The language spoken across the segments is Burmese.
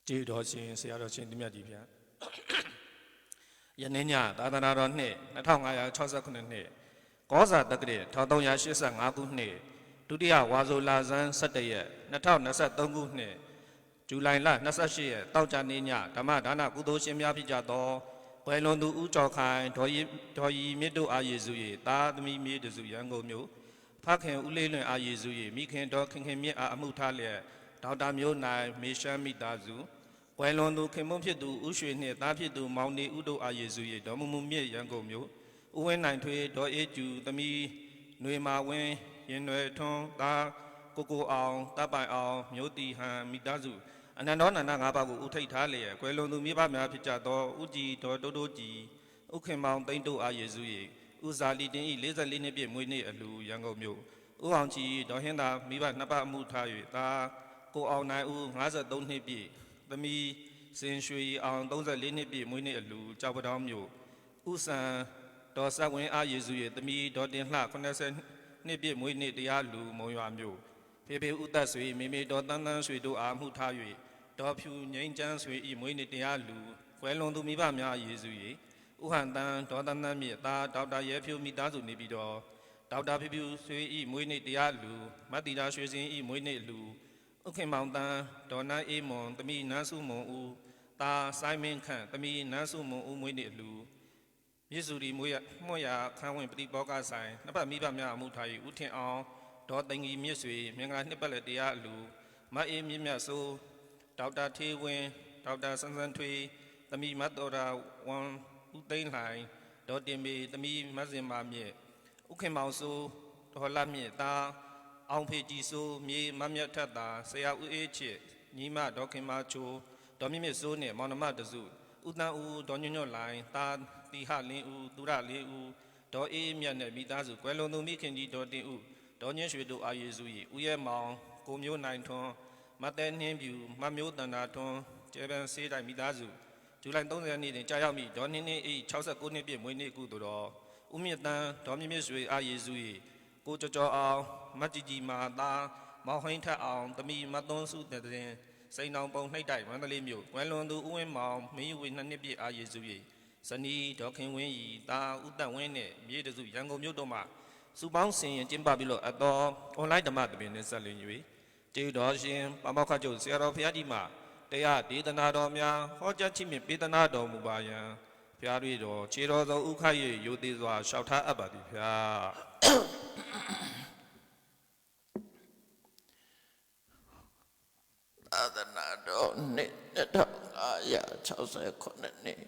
ကျေးတော်ရှင်ဆရာတော်ရှင်တမြတ်ကြီးဗျာယနေ့ညသာသနာတော်နှစ်2569နှစ်ကောဇာတက္ကရာ1385ခုနှစ်ဒုတိယဝါဆိုလဆန်း17ရက်2023ခုနှစ်ဇူလိုင်လ28ရက်တောက်ကြနေ့ညဓမ္မဒါနကုသိုလ်ရှင်များဖြစ်ကြသောဘွယ်လွန်သူဦးကျော်ခိုင်ဒေါ်ရီမြစ်တို့အာယေစု၏သားသမီးမြေတစုရန်ကုန်မြို့ဖခင်ဦးလေးလွင်အာယေစု၏မိခင်တော်ခင်မြင့်အားအမှုထားလျက်ဒေါက်တာမျိုးနိုင်မေရှမ်းမိသားစုဝယ်လွန်သူခင်မွန်းဖြစ်သူဦးရွှေနှင့်သားဖြစ်သူမောင်နေဦးတို့အာယေစု၏ဒေါ်မမမြင့်ရန်ကုန်မြို့ဦးဝင်းနိုင်ထွေဒေါ်အေးကျူသမီးຫນွေမာဝင်းရင်နွယ်ထွန်းသားကိုအောင်တပ်ပိုင်အောင်မြို့တီဟန်မိသားစုအနန္တောနန္ဒ၅ပါးကိုဥထိတ်ထားလျက်ကွယ်လွန်သူမိဘများဖြစ်ကြသောဦးကြည်ဒေါ်တိုးတိုးကြည်ဥခင်မောင်သိန်းတို့အာယေစု၏ဦးဇာလီတင်၏44နှစ်ပြည့်မွေးနေ့အလှရန်ကုန်မြို့ဦးအောင်ကြည်ဒေါ်ဟင်းသာမိဘနှစ်ပါးအမှုထား၍သားကိုအောင်နိုင်ဦး53နှစ်ပြည့်သမီးစင်ရွှေအောင်34နှစ်ပြည့်မွေးနေ့အလှကြောက်ပတောင်းမြို့ဦးစံဒေါ်ဆက်ဝင်းအာယေစု၏သမီးဒေါ်တင်လှ80နှစ်ပြည့်မွေးနေ့တရားလူမုံရွာမြို့ဖေဖေဦးသက်ဆွေမေမေဒေါ်တန်းတန်းဆွေတို့အားမှုထား၍ဒေါ်ဖြူငိမ့်ချမ်းဆွေ၏မွေးနေ့တရားလူကွယ်လွန်သူမိဘများယေစု၏ဥဟန်တန်းဒေါ်တန်းတန်းမြင့်သားဒေါက်တာရဲဖြူမိသားစုနေပြီးတော့ဒေါက်တာဖြူဆွေ၏မွေးနေ့တရားလူမတ်တီတာရွှေစင်၏မွေးနေ့လူဥခင်မောင်တန်းဒေါ်နန်းအေးမွန်သမီးနန်းစုမွန်ဦးသားဆိုင်မင်းခန့်သမီးနန်းစုမွန်ဦးမွေးနေ့လူမြစ်စုရီမွေးမွတ်ရခန်းဝင်ပတိဘောကဆိုင်နှစ်ပတ်မိဘများအမှုထား၍ဦးထင်အောင်ဒေါ်သိင္ဂီမြစ်ဆွေမင်္ဂလာနှစ်ပတ်လက်တရားလူမအေးမြင့်မြတ်စိုးဒေါက်တာထေးဝင်းဒေါက်တာစန်းစန်းထွေးသမီးမတ်တော်ရာဝမ်ဦးသိန်းလှိုင်ဒေါ်တင်မေသမီးမဆင်မာမြင့်ဥခင်မောင်စိုးဒေါ်လှမြင့်သားအောင်ဖေကြည်စိုးမြေမမြတ်ထက်သာဆရာဦးအေးချစ်ညီမဒေါခင်မာချိုဒေါ်မြင့်မြင့်စိုးနဲ့မောင်နှမတစုဦးတန်းဦးဒေါ်ညွန့်ညွန့်လိုင်သားတီဟလင်းဦးသူရလေးဦးဒေါ်အေးမြတ်နဲ့မိသားစုကွယ်လွန်သူမိခင်ကြီးဒေါ်တင်ဦးဒေါ်ညင်းရွှေတို့အာယေစု၏ဦးရဲမောင်ကိုမျိုးနိုင်ထွန်းမတ်တဲနှင်းပြူမမျိုးတန်တာထွန်းကျဲပန်ဆေးတိုင်းမိသားစုဇူလိုင်30ရက်နေ့တွင်ကြာရောက်မိဒေါ်နှင်းနှင်း၏69နှစ်ပြည့်မွေးနေ့ကုသိုလ်တော်ဦးမြင့်တန်းဒေါ်မြင့်မြင့်ရွှေအာယေစု၏ကိုကျော်ကျော်အောင်မတ်ကြီးကြီးမာသားမောင်ဟိန်းထက်အောင်သမီးမတ်သွန်းစုတဲ့တဲ့စိန်အောင်ပုံနှိပ်တိုက်မန္တလေးမြို့ကွယ်လွန်သူဦးဝင်းမောင်မင်းယူဝေ2နှစ်ပြည့်အာယေစု၏ဇနီးဒေါခင်ဝင်းဤသားဦးတန့်ဝင်းနှင့်မြေတစုရန်ကုန်မြို့တို့မှစုပေါင်းဆင်ရင်ကျင်းပပြီးလို့အတော်အွန်လိုင်းဓမ္မသဘင်နဲ့ဆက်လင်း၍ကျေးတော်ရှင်ပမောက္ခချုပ်ဆရာတော်ဘုရားကြီးမှတရားဒေသနာတော်များဟောကြားချီးမြှင့်ပေးသနာတော်မူပါယံဘုရားတွေ့တော်ခြေတော်သောဥခတ်၍ရိုသေစွာလျှောက်ထားအပ်ပါသည်ဗျာသာသနာတော်နှစ်2569နှစ်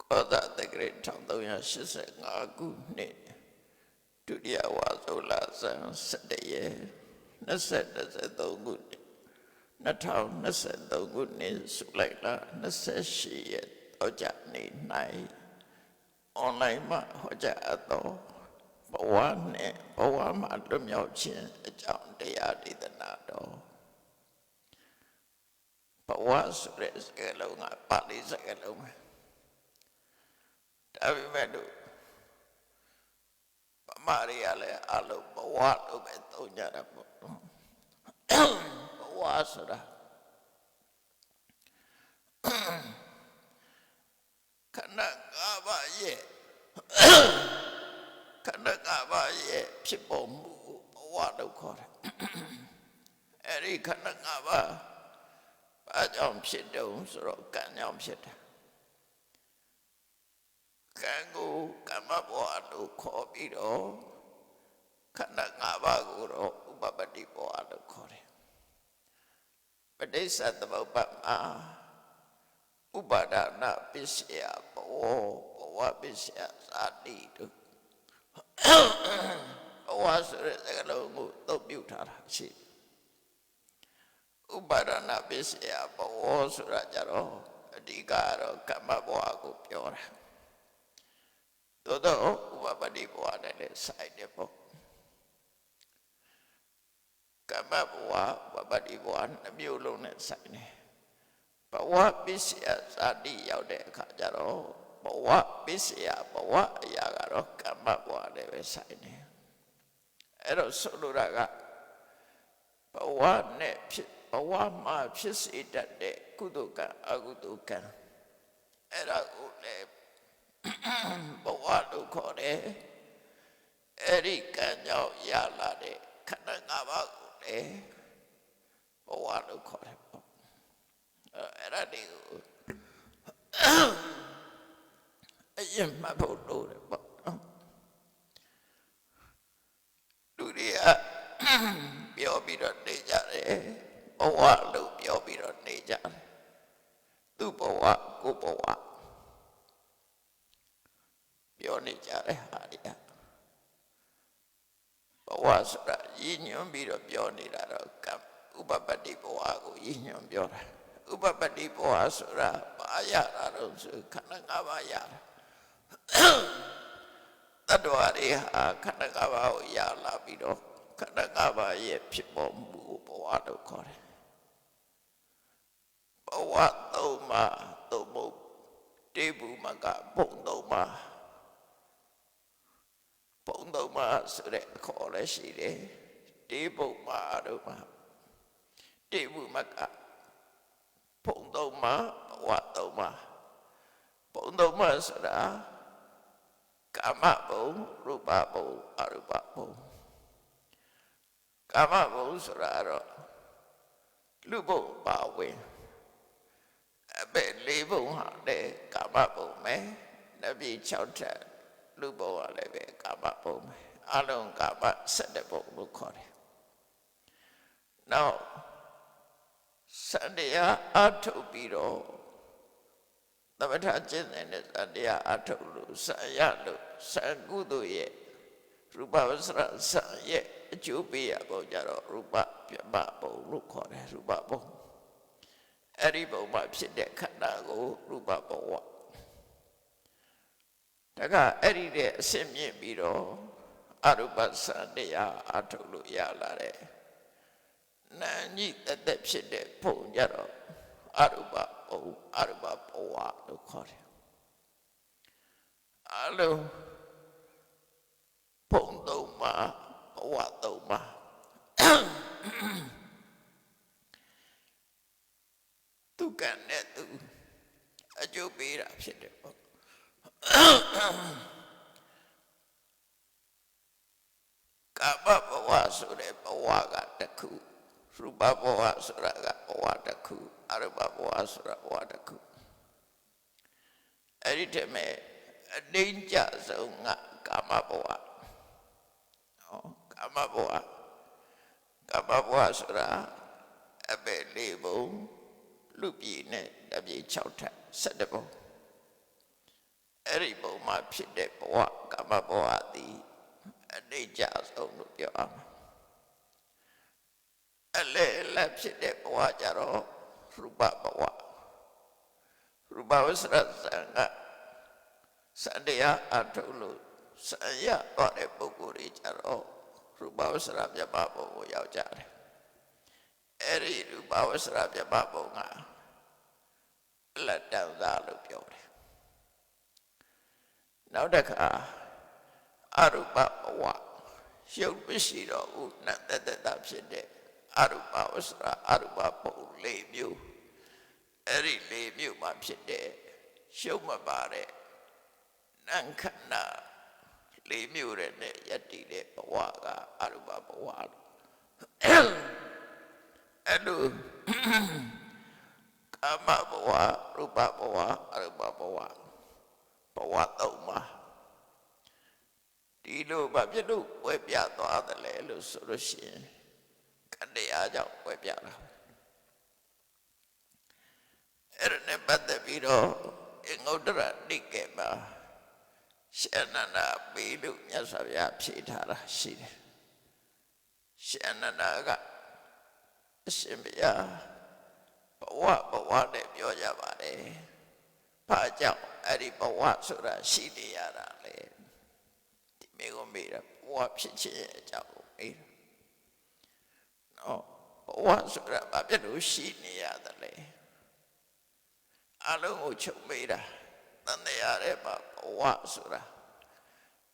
ကောဇာတက္ကရာ1385ခုနှစ်ဒုတိယဝါဆိုလဆန်း17ရက်2023ခုနှစ်2023ခုနှစ်ဇူလိုင်လ28ရက်တောက်ကြနေ့၌အွန်လိုင်းမှာဟောကြားအပ်သောဘဝနဲ့ဘဝမှာလွတ်မြောက်ခြင်းအကြောင်းတရားဒေသနာတော်ဘဝဆိုတဲ့စကားလုံးကပါဠိစကားလုံးပဲဒါပေမဲ့လို့ဗမာတွေကလည်းအလုံးဘဝလို့ပဲသုံးကြတာပေါ့ဘဝဆိုတာခန္ဓာ၅ပါးရဲ့ခန္ဓာ၅ပါးရဲ့ဖြစ်ပေါ်မှုဘဝလို့ခေါ်တယ်အဲ့ဒီခန္ဓာ၅ပါးဘာကြောင့်ဖြစ်တုံးဆိုတော့ကံကြောင့်ဖြစ်တယ်ကံကိုကမ္မဘဝလို့ခေါ်ပြီးတော့ခန္ဓာ၅ပါးကိုတော့ဥပပတ္တိဘဝလို့ခေါ်တယ်ပဋိစ္စသမုပ္ပါဒ်မှာဥပါဒနာပစ္စယဘဝပစ္စယဇာတိတို့ဘဝဆိုတဲ့စကားလုံးကိုသုံးပြုထားတာရှိဥပါဒနာပစ္စယဘဝဆိုတာကြတော့အဓိကတော့ကမ္မဘဝကိုပြောတာသို့တော့ဥပပတ္တိဘဝနဲ့လည်းဆိုင်တယ်ပေါ့ကမ္မဘဝဥပပတ္တိဘဝနှမျိုးလုံးနဲ့ဆိုင်တယ်ဘဝပစ္စယဇာတိရောက်တဲ့အခါကျတော့ဘဝပစ္စယဘဝအရာကတော့ကမ္မဘဝနဲ့ပဲဆိုင်တယ်အဲ့တော့ဆိုလိုတာကဘဝနဲ့ဖြစ်ဘ ဝမှာဖြစ်စေတတ်တဲ့ကုသိုလ်ကံအကုသိုလ်ကံအဲ့ဒါကိုလည်းဘဝလို့ခေါ်တယ်အဲ့ဒီကံကြောင့်ရလာတဲ့ခန္ဓာ၅ပါးကိုလည်းဘဝလို့ခေါ်တယ်ပေါ့အဲ့ဒါတွေကိုအရင်မှတ်ဖို့လိုတယ်ပေါ့လူတွေကပြောပြီးတော့နေကြတယ်ဘဝလို့ပြောပြီးတော့နေကြတယ်သူ့ဘဝကိုယ်ဘဝပြောနေကြတယ်ဟာဒီဘဝဆိုတာရည်ညွှန်းပြီးတော့ပြောနေတာတော့ကံဥပပတ္တိဘဝကိုရည်ညွှန်းပြောတာဥပပတ္တိဘဝဆိုတာဘာရတာတော့ဆိုခန္ဓာ၅ပါးရတာတတ္တဝါတွေဟာခန္ဓာ၅ပါးကိုရလာပြီးတော့ခန္ဓာ၅ပါးရဲ့ဖြစ်ပေါ်မှုကိုဘဝလို့ခေါ်တယ်ဘဝသုံးပါးသို့မဟုတ်တေဘူမကဘုံသုံးပါးဘုံသုံးပါးဆိုတဲ့ခေါ်လည်းရှိတယ်တေဘုံပါတို့မှာတေဘူမကဘုံသုံးပါးဘဝသုံးပါးဘုံသုံးပါးဆိုတာကာမဘုံရူပဘုံအရူပဘုံကာမဘုံဆိုတာတော့လူဘုံပါဝင်အပဲလေးဘုံဟာတဲ့ကာမဘုံပဲနဗီ6ထပ်လူဘုံကလည်းပဲကာမဘုံပဲအလုံးကာမ7ဘုံလို့ခေါ်တယ်နောက်စံတရားအထုတ်ပြီးတော့သမထကျင့်တဲ့စံတရားအထုတ်လို့စံရလို့စံကုသိုလ်ရဲ့ရူပဝဆရာစံရဲ့အကျိုးပေးရပုံကြတော့ရူပပြမဘုံလို့ခေါ်တယ်ရူပဘုံအဲ့ဒီဘုံမှာဖြစ်တဲ့ခန္ဓာကိုရူပဘဝဒါကအဲ့ဒီတဲ့အစစ်မြင့်ပြီးတော့အရူပစံတရားအထုတ်လို့ရလာတဲ့နာညိတသက်ဖြစ်တဲ့ဘုံကြတော့အရူပဘုံအရူပဘဝလို့ခေါ်တယ်အလုံးဘုံသုံးပါးဘဝသုံးပါးသူကနဲ့သူအကျိုးပေးတာဖြစ်တယ်ပေါ့ကာမဘဝဆိုတဲ့ဘဝကတစ်ခုရူပဘဝဆိုတာကဘဝတစ်ခုအရူပဘဝဆိုတာဘဝတစ်ခုအဲ့ဒီတည်းမဲ့အတိတ်ကြဆုံးကကာမဘဝကာမဘဝဆိုတာအပဲလေးဘုံလူပြည်နဲ့တပြည်6ထပ်7ဘုံအဲ့ဒီဘုံမှာဖြစ်တဲ့ဘဝကာမဘဝသည်အတိတ်ကြဆုံးလို့ပြောအောင်အလဲလက်ဖြစ်တဲ့ဘဝကြတော့ရူပဘဝရူပဝဆရစံကစံတရားအထုတ်လို့စံရတော့တဲ့ပုဂ္ဂိုလ်တွေကြတော့ရူပဝဆရပြပဘုံကိုရောက်ကြတယ်အဲ့ဒီရူပဝဆရပြပဘုံကလက်တန်သားလို့ပြောတယ်နောက်တစ်ခါအရူပဘဝရုပ်မရှိတော့ဘူးနတ်တတဖြစ်တဲ့အရူပဝဆရအရူပဘုံ၄မျိုးအဲ့ဒီ၄မျိုးမှာဖြစ်တဲ့ရုပ်မပါတဲ့နံခန္ဓာ၄မျိုးနဲ့ယက်တည်တဲ့ဘဝကအရူပဘဝအဲ့လိုကာမဘဝရူပဘဝအရူပဘဝဘဝသုံးပါဒီလိုဘာဖြစ်လို့ဝဲပြသွားတယ်လဲလို့ဆိုလို့ရှိရင်ကတရားကြောင့်ဝဲပြတာအဲ့ဒါနဲ့ပတ်သက်ပြီးတော့အင်္ဂုတ္တရနိကေမှာရှင်နန္ဒပေးလို့မြတ်စွာဘုရားဖြေထားတာရှိတယ်ရှင်နန္ဒကအရှင်ဘုရားဘဝနဲ့ပြောကြပါတယ်ဘာကြောင့်အဲ့ဒီဘဝဆိုတာရှိနေရတာလဲဒီမိကိုမေးတာဘဝဖြစ်ခြင်းရဲ့အကြောင်းကိုမေးတာနော်ဘဝဆိုတာဘာဖြစ်လို့ရှိနေရတယ်လဲအလုံးကိုချုပ်မေးတာတန်တရားရဲ့ဘဝဆိုတာ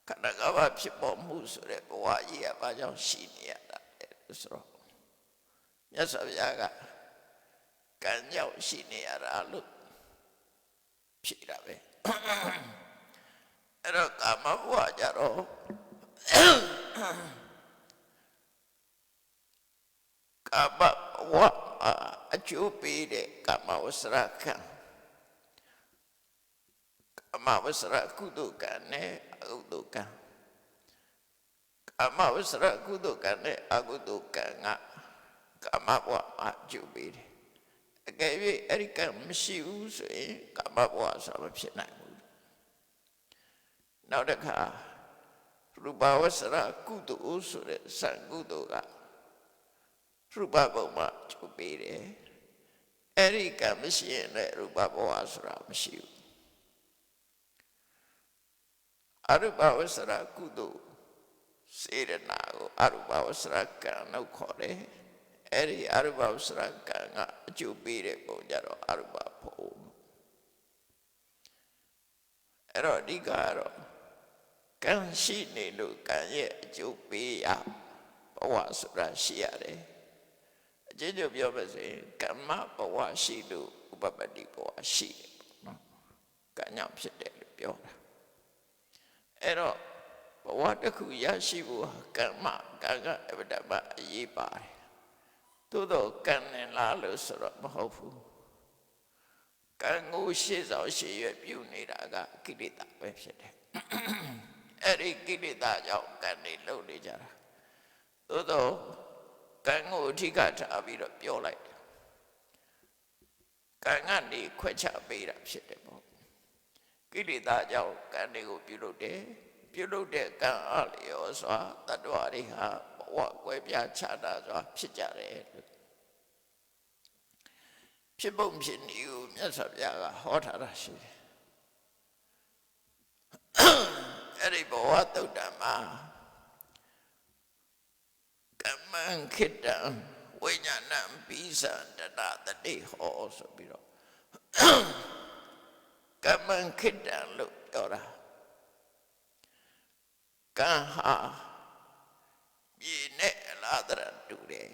ခန္ဓာ၅ပါးဖြစ်ပေါ်မှုဆိုတဲ့ဘဝကြီးကဘာကြောင့်ရှိနေရတာလဲဆိုတော့မြတ်စွာဘုရားက ံကြောင့်ရှိနေရတာလို့ဖြေတာပဲအဲ့တော့ကာမဘဝကြတော့ကာမဘဝအကျိုးပေးတဲ့ကာမဝဆရာကံကာမဝဆရာကုသိုလ်ကံနဲ့အကုသိုလ်ကံကာမဝဆရာကုသိုလ်ကံနဲ့အကုသိုလ်ကံကကာမဘဝမှာအကျိုးပေးတယ်အကယ်၍အဲ့ဒီကံမရှိဘူးဆိုရင်ကာမဘဝဆိုတာမဖြစ်နိုင်ဘူးနောက်တစ်ခါရူပဝဆရာကုသိုလ်ဆိုတဲ့စံကုသိုလ်ကရူပဘုံမှာအကျိုးပေးတယ်အဲ့ဒီကံမရှိရင်လည်းရူပဘဝဆိုတာမရှိဘူးအရူပဝဆရာကုသိုလ်စေရနာကိုအရူပဝဆရာကံလို့ခေါ်တယ်အဲ့ဒီအရူပဝဆရာကံကအကျိုးပေးတဲ့ပုံကြတော့အရူပဘုံအဲ့တော့အဓိကကတော့ကံရှိနေလို့ကံရဲ့အကျိုးပေးရဘဝဆိုတာရှိရတယ်အကျဉ်းချုပ်ပြောပါစေကမ္မဘဝရှိလို့ဥပပတ္တိဘဝရှိတယ်နော်ကံကြောင့်ဖြစ်တယ်လို့ပြောတာအဲ့တော့ဘဝတစ်ခုရရှိဖို့ကံကအဗ္ဗဒမအရေးပါတယ်သို့တော့ကံနဲ့လားလို့ဆိုတော့မဟုတ်ဘူးကံကိုရှေ့ဆောင်ရှေ့ရွယ်ပြုနေတာကကိလေသာပဲဖြစ်တယ်အဲ့ဒီကိလေသာကြောင့်ကံတွေလုံနေကြတာသို့တော့ကံကိုအဓိကထားပြီးတော့ပြောလိုက်တယ်ကံကနေခွဲခြားပေးတာဖြစ်တယ်ပေါ့ကိလေသာကြောင့်ကံတွေကိုပြုလုပ်တယ်ပြုလုပ်တဲ့ကံအလျော်စွာတတ္တဝါတွေဟာဘဝကွဲပြားခြားနာစွာဖြစ်ကြတယ်လို့ဖြစ်ပုံဖြစ်နည်းကိုမြတ်စွာဘုရားကဟောထားတာရှိတယ်အဲ့ဒီဘဝတုတ်တံမှာကမ္မံခိတံဝိညာဏံပိစံတတတတိဟောဆိုပြီးတော့ကမ္မံခိတံလို့ပြောတာကံဟာမြေနဲ့အလားတရတူတယ်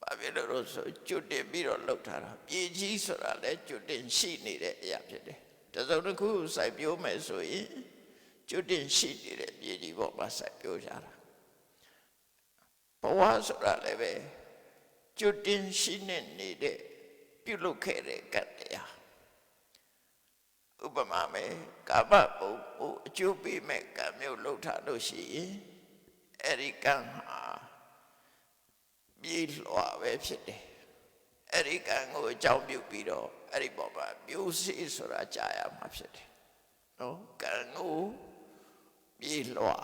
ဘာဖြစ်လို့ဆိုကျွတ်တင်ပြီးတော့လှုပ်ထားတာမြေကြီးဆိုတာလည်းကျွတ်တင်ရှိနေတဲ့အရာဖြစ်တယ်တစုံတစ်ခုစိုက်ပျိုးမယ်ဆိုရင်ကျွတ်တင်ရှိနေတဲ့မြေကြီးပေါ်မှာစိုက်ပျိုးကြတာဘဝဆိုတာလည်းပဲကျွတ်တင်ရှိနေတဲ့ပြုလုပ်ခဲ့တဲ့ကံတရားဥပမာမယ်ကာမဘုံကိုအကျိုးပေးမဲ့ကံမျိုးလှုပ်ထားလို့ရှိရင်အဲ့ဒီကံဟာမြေလွှာပဲဖြစ်တယ်အဲ့ဒီကံကိုအကြောင်းပြုပြီးတော့အဲ့ဒီပေါ်မှာမျိုးစေ့ဆိုတာကြာရမှာဖြစ်တယ်နော်ကံကိုမြေလွှာ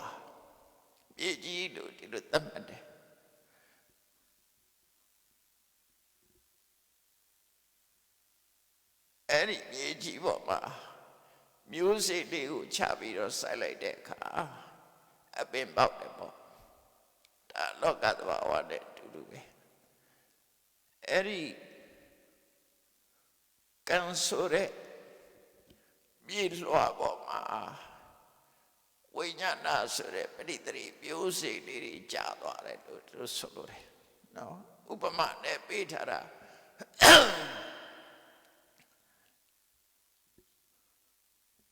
မြေကြီးလို့ဒီလိုသတ်မှတ်တယ်အဲ့ဒီမြေကြီးပေါ်မှာမျိုးစေ့လေးကိုချပြီးတော့စိုက်လိုက်တဲ့အခါအပင်ပေါက်တယ်ပေါ့ဒါလောကသဘာဝနဲ့တူတူပဲအဲ့ဒီကံဆိုတဲ့မြေလွှာပေါ်မှာဝိညာဏဆိုတဲ့ပဋိသန္ဓေမျိုးစေ့လေးတွေကြာသွားတယ်လို့သူဆိုလို့တယ်နော်ဥပမာနဲ့ပေးထားတာ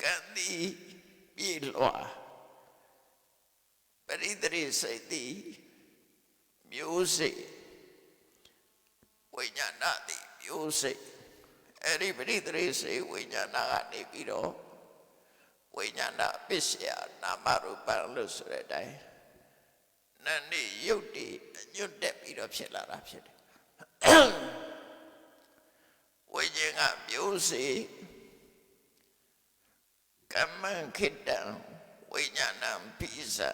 ကံဒီမြေလွှာပဋိသန္ဓေစိတ်ဒီမျိုးစေ့ဝိညာဏဒီမျိုးစေ့အဲ့ဒီပဋိသန္ဓေစိတ်ဝိညာဏကနေပြီးတော့ဝိညာဏပစ္စယနာမရူပံလို့ဆိုတဲ့အတိုင်းနာနေရုပ်တည်ညွတ်တက်ပြီးတော့ဖြစ်လာတာဖြစ်တယ်ဝိညာဉ်ကမျိုးစေ့ကမ္မံခိတံဝိညာဏံပိစံ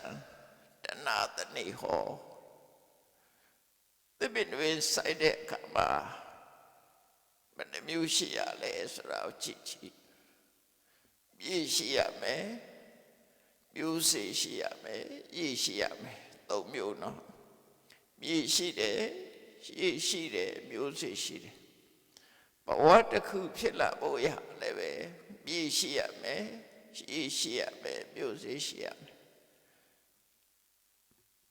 တဏတနိဟောသစ်ပင်တွေစိုက်တဲ့အခါမှာဘယ်နှမျိုးရှိရလဲဆိုတာကိုကြည့်ကြည့်မြေရှိရမယ်မျိုးစေ့ရှိရမယ်ရေရှိရမယ်သုံးမျိုးနော်မြေရှိတယ်ရေရှိတယ်မျိုးစေ့ရှိတယ်ဘဝတစ်ခုဖြစ်လာဖို့ရလည်းပဲမြေရှိရမယ်ရေရှိရမယ်မျိုးစေ့ရှိရမယ်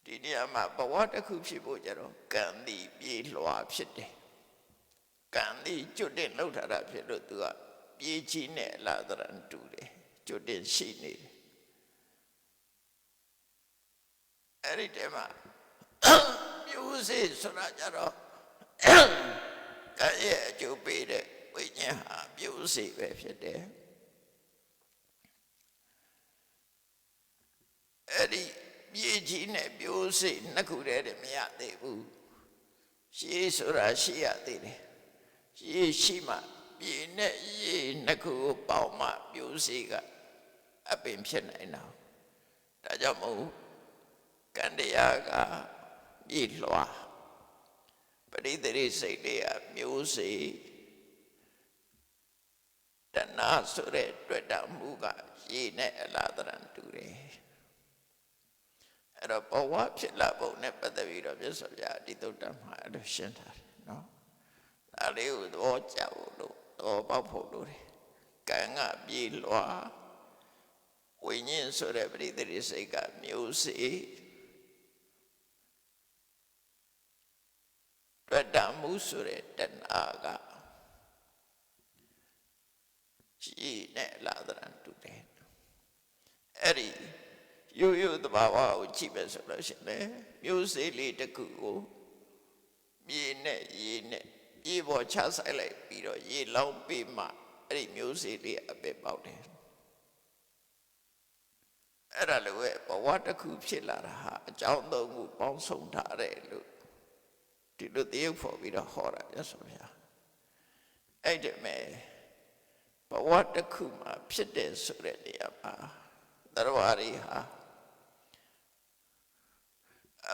ဒီနေရာမှာဘဝတစ်ခုဖြစ်ဖို့ကြတော့ကံဒီမြေလွှာဖြစ်တယ်က ကံဒီကျွတ်တင်လှုပ်ထားတာဖြစ်လို့သူကပြေးကြီးနဲ့အလားတရံတူတယ်ကျွတ်တင်ရှိနေတယ်အဲ့ဒီတည်းမှာမျိုးစေ့ဆိုတာကြတော့ကံရဲ့အကျိုးပေးတဲ့ဝိညာဉ်ဟာမျိုးစေ့ပဲဖြစ်တယ်အဲ့ဒီပြေးကြီးနဲ့မျိုးစေ့နှစ်ခုတည်းမရသေးဘူးရှေးဆိုတာရှိရသေးတယ်ရေရှိမှပြေနဲ့ရေနှစ်ခုကိုပေါင်းမှမျိုးစေ့ကအပင်ဖြစ်နိုင်တာဒါကြောင့်မို့ကံတရားကပြေလွှာပရိသေရိစိတ်တွေကမျိုးစေ့တဏှာဆိုတဲ့တွေ့တာမှုကရေနဲ့အလားတရံတူတယ်အဲ့တော့ဘဝဖြစ်လာပုံနဲ့ပတ်သက်ပြီးတော့မြတ်စွာဘုရားဒီသုတ္တမှာအဲ့လိုရှင်းထားတယ်နော်ဒါလေးကိုသဘောကျဖို့လို့သဘောပေါက်ဖို့လို့ကံကပြေလွှာဝိညာဉ်ဆိုတဲ့ပရိသေရိစိတ်ကမျိုးစေ့တွေ့တာမှုဆိုတဲ့တဏှာကရှိနဲ့လာတဲ့တူတယ်အဲ့ဒီရိုးရိုးသဘာဝကိုကြည့်ပဲဆိုလို့ရှိရင်မျိုးစေ့လေးတစ်ခုကိုမြေနဲ့ရေနဲ့ရေပေါ်ချဆိုင်လိုက်ပြီးတော့ရေလောင်းပြီးမှအဲ့ဒီမျိုးစေ့လေးအပဲပေါက်တယ်အဲ့ဒါလိုပဲဘဝတစ်ခုဖြစ်လာတာဟာအကြောင်းသုံးခုပေါင်းစုံထားတယ်လို့ဒီလိုတရုပ်ဖော်ပြီးတော့ဟောတာရဆိုဗျာအဲ့ဒီမဲ့ဘဝတစ်ခုမှာဖြစ်တဲ့ဆိုတဲ့နေရာမှာတရားရီဟာ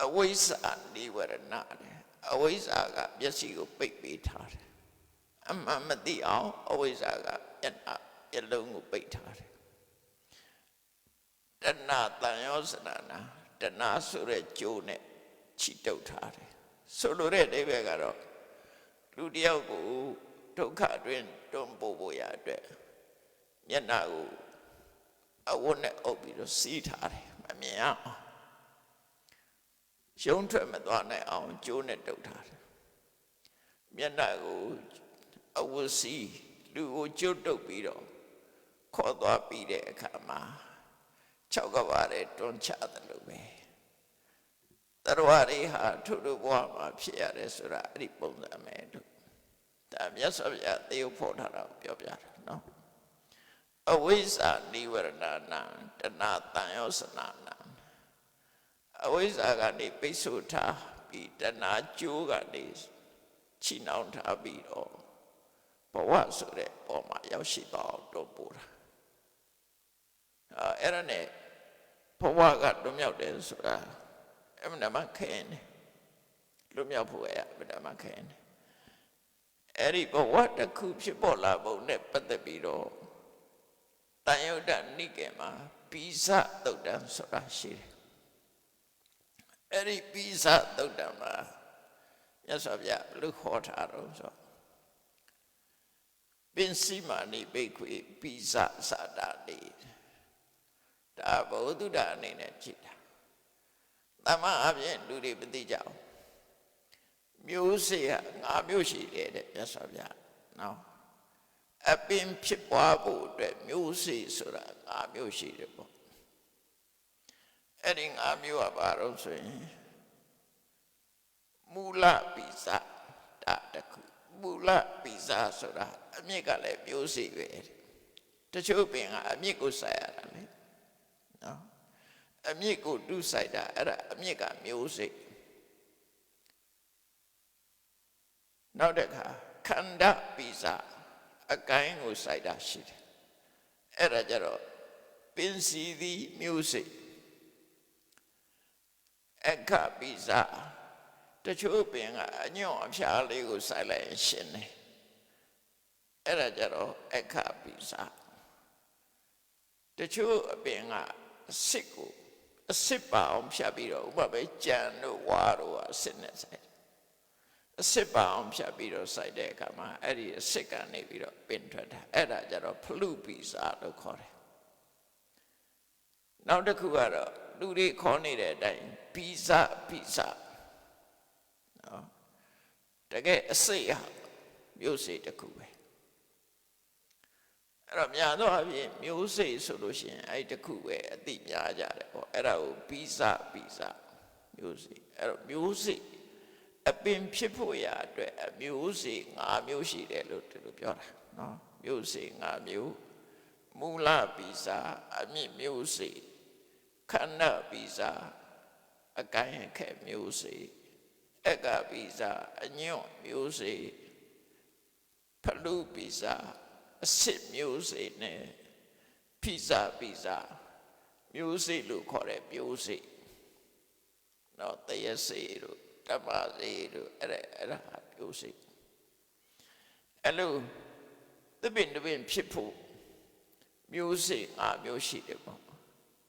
အဝိဇ္ဇာနိဝရဏတယ်အဝိဇ္ဇာကမျက်စိကိုပိတ်ပေးထားတယ်အမှန်မသိအောင်အဝိဇ္ဇာကမျက်လုံးကိုပိတ်ထားတယ်တဏှာတန်ရောစနာနာတဏှာဆိုတဲ့ကြိုးနဲ့ချီတုပ်ထားတယ်ဆိုလိုတဲ့အဓိပ္ပာယ်ကတော့လူတယောက်ကိုဒုက္ခအတွင်းတွန်းပို့ဖို့ရအတွက်မျက်နှာကိုအဝတ်နဲ့အုပ်ပြီးတော့စီးထားတယ်မမြင်အောင်ရုံးထွက်မသွားနိုင်အောင်ကြိုးနဲ့တုပ်ထားတယ်မျက်နှာကိုအဝတ်စီးလူကိုကြိုးတုပ်ပြီးတော့ခေါ်သွားပြီးတဲ့အခါမှာ6ကဘာတဲ့တွန်းချတယ်လို့ပဲတရားတွေဟာထုထုဘဝမှာဖြစ်ရတယ်ဆိုတာအဲ့ဒီပုံစံပဲလို့ဒါမြတ်စွာဘုရားသေယုတ်ဖို့ထားတာကိုပြောပြတာနော်အဝိဇ္ဇာနိဝရဏနာတဏှာတန်ရောစနာနာအဝိဇ္ဇာကနေပိတ်ဆို့ထားပြီးတဏှာကျိုးကနေချီနှောင်ထားပြီးတော့ဘဝဆိုတဲ့ပေါ်မှာရောက်ရှိတော့တော့ပို့တာအဲ့ဒါနဲ့ဘဝကလွတ်မြောက်တယ်ဆိုတာအမှန်တမ်းခဲနေလွတ်မြောက်ဖို့ရအမှန်တမ်းခဲနေအဲ့ဒီဘဝတစ်ခုဖြစ်ပေါ်လာပုံနဲ့ပတ်သက်ပြီးတော့တန်ယုတ်တနိကေမှာပိစသုတ်တံဆိုတာရှိတယ်အဲ့ဒီပိစသုတ်တံမှာမြတ်စွာဘုရားလူခေါ်ထားတော့ဆိုပင်စီမာနိဘိက္ခွေပိစသာတာတိဒါဘုဒ္ဓအနေနဲ့ကြည့်တာသမအပြင်လူတွေမသိကြအောင်မျိုးစေ့က5မျိုးရှိတယ်တဲ့မြတ်စွာဘုရားနော်အပင်ဖြစ်ပွားဖို့အတွက်မျိုးစေ့ဆိုတာ5မျိုးရှိတယ်ပေါ့အဲ့ဒီ5မျိုးကဘာလို့ဆိုရင်မူလပိစတာတခုမူလပိစဆိုတာအမြစ်ကလည်းမျိုးစေ့ပဲတချို့ပင်ကအမြစ်ကိုဆက်ရတာလေနော်အမြစ်ကိုတူးဆိုင်တာအဲ့ဒါအမြစ်ကမျိုးစေ့နောက်တစ်ခါခန္ဓာပိစအကိုင်းကိုစိုက်တာရှိတယ်အဲ့ဒါကြတော့ပင်စီသည်မျိုးစေ့အခပိစတချို့ပင်ကအညွန့်အဖျားလေးကိုစိုက်လိုက်ရင်ရှင်းတယ်အဲ့ဒါကြတော့အခပိစတချို့အပင်ကအစစ်ကိုအစစ်ပါအောင်ဖြတ်ပြီးတော့ဥပမာကြံတို့ဝါတို့အစစ်နဲ့စိုက်အစစ်ပါအောင်ဖြတ်ပြီးတော့စိုက်တဲ့အခါမှာအဲ့ဒီအစစ်ကနေပြီးတော့ပင်ထွက်တာအဲ့ဒါကြတော့ဖလူပိစာလို့ခေါ်တယ်နောက်တစ်ခုကတော့လူတွေခေါ်နေတဲ့အတိုင်းပိစာနော်တကယ်အစစ်ဟာ မျိုးစေ့တစ်ခုပဲအဲ့တော့များသောအားဖြင့်မျိုးစေ့ဆိုလို့ရှိရင်အဲ့တစ်ခုပဲအတိများကြတယ်ပေါ့အဲ့ဒါကိုပိစမျိုးစေ့အဲ့တော့မျိုးစေ့အပင်ဖြစ်ဖို့ရာအတွက်မျိုးစေ့5မျိုးရှိတယ်လို့ဒီလိုပြောတာနော်မျိုးစေ့5မျိုးမူလပိစအမြင့်မျိုးစေ့ခန္ဓာပိစအကိုင်းအခက်မျိုးစေ့အက္ခပိစအညွန့်မျိုးစေ့ဖလူပိစအစစ်မျိုးစေ့နဲ့ဖိစပိစမျိုးစေ့လို့ခေါ်တဲ့မျိုးစေ့နော်တရစေ့တို့ဓမ္မစေ့တို့အဲ့ဒါမျိုးစေ့အဲ့လိုသပင်တပင်ဖြစ်ဖို့မျိုးစေ့5မျိုးရှိတယ်ပေါ့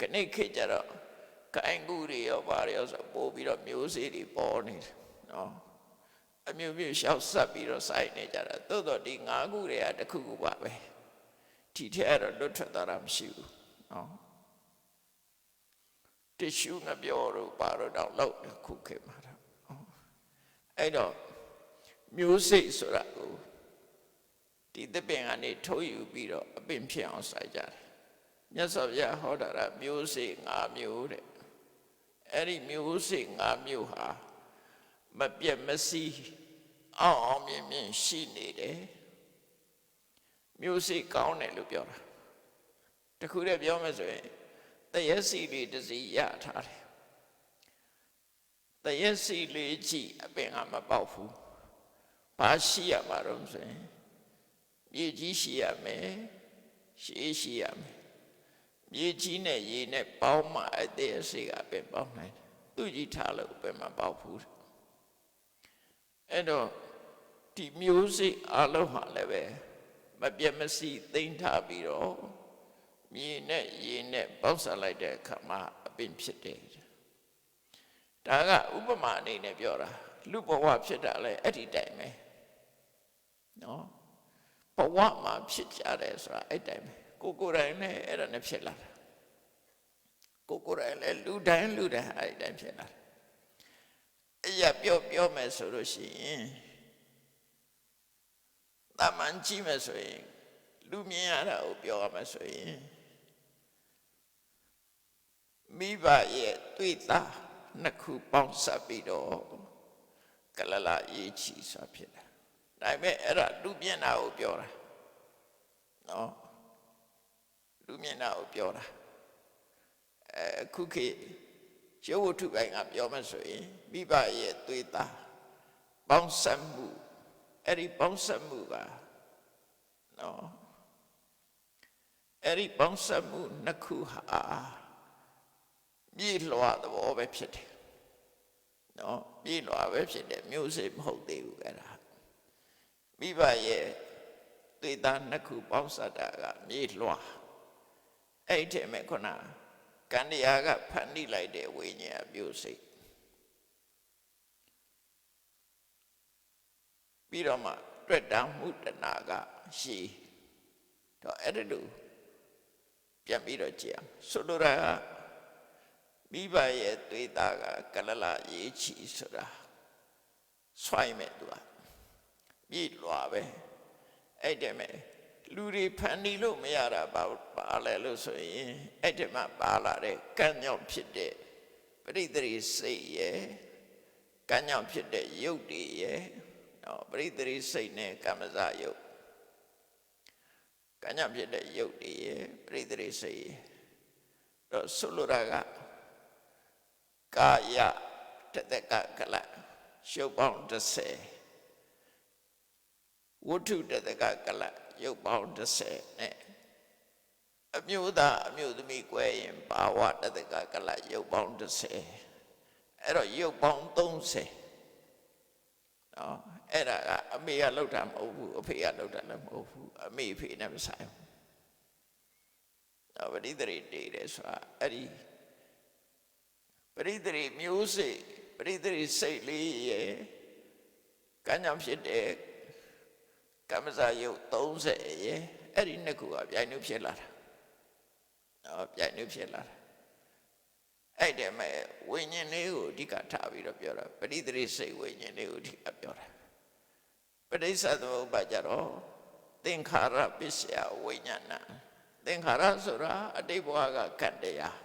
ခဏခေတ်ကြတော့ကိုင်ကူတွေရောဘာတွေရောဆိုပို့ပြီးတော့မျိုးစေ့တွေပေါ်နေတယ်နော်အမျိုးမျိုးရှောက်ဆက်ပြီးတော့စိုက်နေကြတာသို့တော့ဒီ5ခုတွေကတစ်ခုခုပါပဲဒီထက်တော့လွတ်ထွက်သွားတာမရှိဘူးနော်တ िश ငပြောတို့ဘာတို့တော့လောက်ခုခေတ်မှာတော့အဲ့တော့မျိုးစေ့ဆိုတာကိုဒီသပင်ကနေထုတ်ယူပြီးတော့အပင်ဖြစ်အောင်စိုက်ကြတယ်မြတ်စွာဘုရားဟောတာကမျိုးစေ့5မျိုးတဲ့အဲ့ဒီမျိုးစေ့5မျိုးဟာမပြတ်မစီးအောင်မြင်မြင်ရှိနေတယ်မျိုးစေ့ကောင်းတယ်လို့ပြောတာတခုတည်းပြောမယ်ဆိုရင်တရက်စီလေးတစ်စီရထားတယ်တရက်စီလေးကြည့်အပင်ကမပေါက်ဘူးဘာရှိရမှာတော့ဆိုရင်မြေကြီးရှိရမယ်ရှိရမယ်မြေကြီးနဲ့ရေနဲ့ပေါင်းမှအသေးအစိတ်ကအပင်ပေါက်နိုင်တယ်သူကြီးထားလို့အပင်မပေါက်ဘူးအဲ့တော့ဒီမျိုးစေ့အလုံးဟာလည်းပဲမပြတ်မစီးသိမ့်ထားပြီးတော့မြေနဲ့ရေနဲ့ပေါက်ဆက်လိုက်တဲ့အခါမှာအပင်ဖြစ်တယ်ဒါကဥပမာအနေနဲ့ပြောတာလူဘဝဖြစ်တာလဲအဲ့ဒီတိုင်ပဲနော်ဘဝမှာဖြစ်ကြတယ်ဆိုတာအဲ့တိုင်ပဲကိုယ်တိုင်နဲ့အဲ့ဒါနဲ့ဖြစ်လာတာကိုယ်တိုင်လည်းလူတိုင်းအဲ့တိုင်ဖြစ်လာတယ်အဲ့ရပြောမယ်ဆိုလို့ရှိရင်တာမန်ကြည့်မယ်ဆိုရင်လူမြင်ရတာကိုပြောရမယ်ဆိုရင်မိဘရဲ့တွေ့တာနှစ်ခုပေါင်းစပ်ပြီးတော့ကလလရေးချီစွာဖြစ်တာဒါပေမဲ့အဲ့ဒါလူမြင်တာကိုပြောတာနော်လူမြင်တာကိုပြောတာအခုခေတ်ရုပ်ဝတ္ထုပိုင်းကပြောမှဆိုရင်မိဘရဲ့သွေးသားပေါင်းစပ်မှုအဲ့ဒီပေါင်းစပ်မှုကနော်အဲ့ဒီပေါင်းစပ်မှုနှစ်ခုဟာမြေလွှာသဘောပဲဖြစ်တယ်နော်မြေလွှာပဲဖြစ်တယ်မျိုးစေ့မဟုတ်သေးဘူးအဲ့ဒါမိဘရဲ့သွေးသားနှစ်ခုပေါင်းစပ်တာကမြေလွှာအဲ့ဒီမဲ့ခုနကန္တရားကဖန်တီးလိုက်တဲ့ဝိညာဉ်မျိုးစေ့ပြီးတော့မှတွေ့တာမှုတဏကရှိတော့အဲ့ဒါလိုပြန်ပြီးတော့ကြည့်အောင်ဆိုလိုတာကမိဘရဲ့သွေးသားကကလလရေးချီဆိုတာဆွိုင်းမဲ့သူကမြေလွှာပဲအဲ့တဲ့မဲ့လူတွေဖန်တီးလို့မရတာပါလဲလို့ဆိုရင်အဲ့ဒီမှာပါလာတဲ့ကံကြောင့်ဖြစ်တဲ့ပရိသေရိစိတ်ရဲ့ကံကြောင့်ဖြစ်တဲ့ယုတ်တွေရဲ့နော်ပရိသေရိစိတ်နဲ့ကမ္မဇယုတ်ကံကြောင့်ဖြစ်တဲ့ယုတ်တွေရဲ့ပရိသေရိစိတ်ရဲ့တော့ဆိုလိုတာကကာယတတကကလရှုပ်ပေါင်း30ဝတ္ထုတတကကလရုပ်ပေါင်း30နဲ့အမျိုးသားအမျိုးသမီးကွဲရင်ဘာဝတတကကလရုပ်ပေါင်း30အဲ့တော့ရုပ်ပေါင်း30နော်အဲ့ဒါကအမေကလောက်တာမဟုတ်ဘူးအဖေကလောက်တာလည်းမဟုတ်ဘူးအမေအဖေနဲ့မဆိုင်ဘူးပရိသေရိတည်တယ်ဆိုတာအဲ့ဒီပရိသေရိမျိုးစေ့ပရိသေရိစိတ်လေးရဲ့ကံကြောင့်ဖြစ်တဲ့ကမ္မဇယုတ်30ရဲ့အဲ့ဒီနှစ်ခုကပြိုင်နှုတ်ဖြစ်လာတာနော်ပြိုင်နှုတ်ဖြစ်လာတာအဲ့တဲ့မဲ့ဝိညာဉ်လေးကိုအဓိကထားပြီးတော့ပြောတာပရိသေရိစိတ်ဝိညာဉ်လေးကိုအဓိကပြောတာ ပဋိစ္စသမုပ္ပါကြတော့သင်္ခါရပစ္စယဝိညာဏသင်္ခါရဆိုတာအတိတ်ဘဝကကံတရား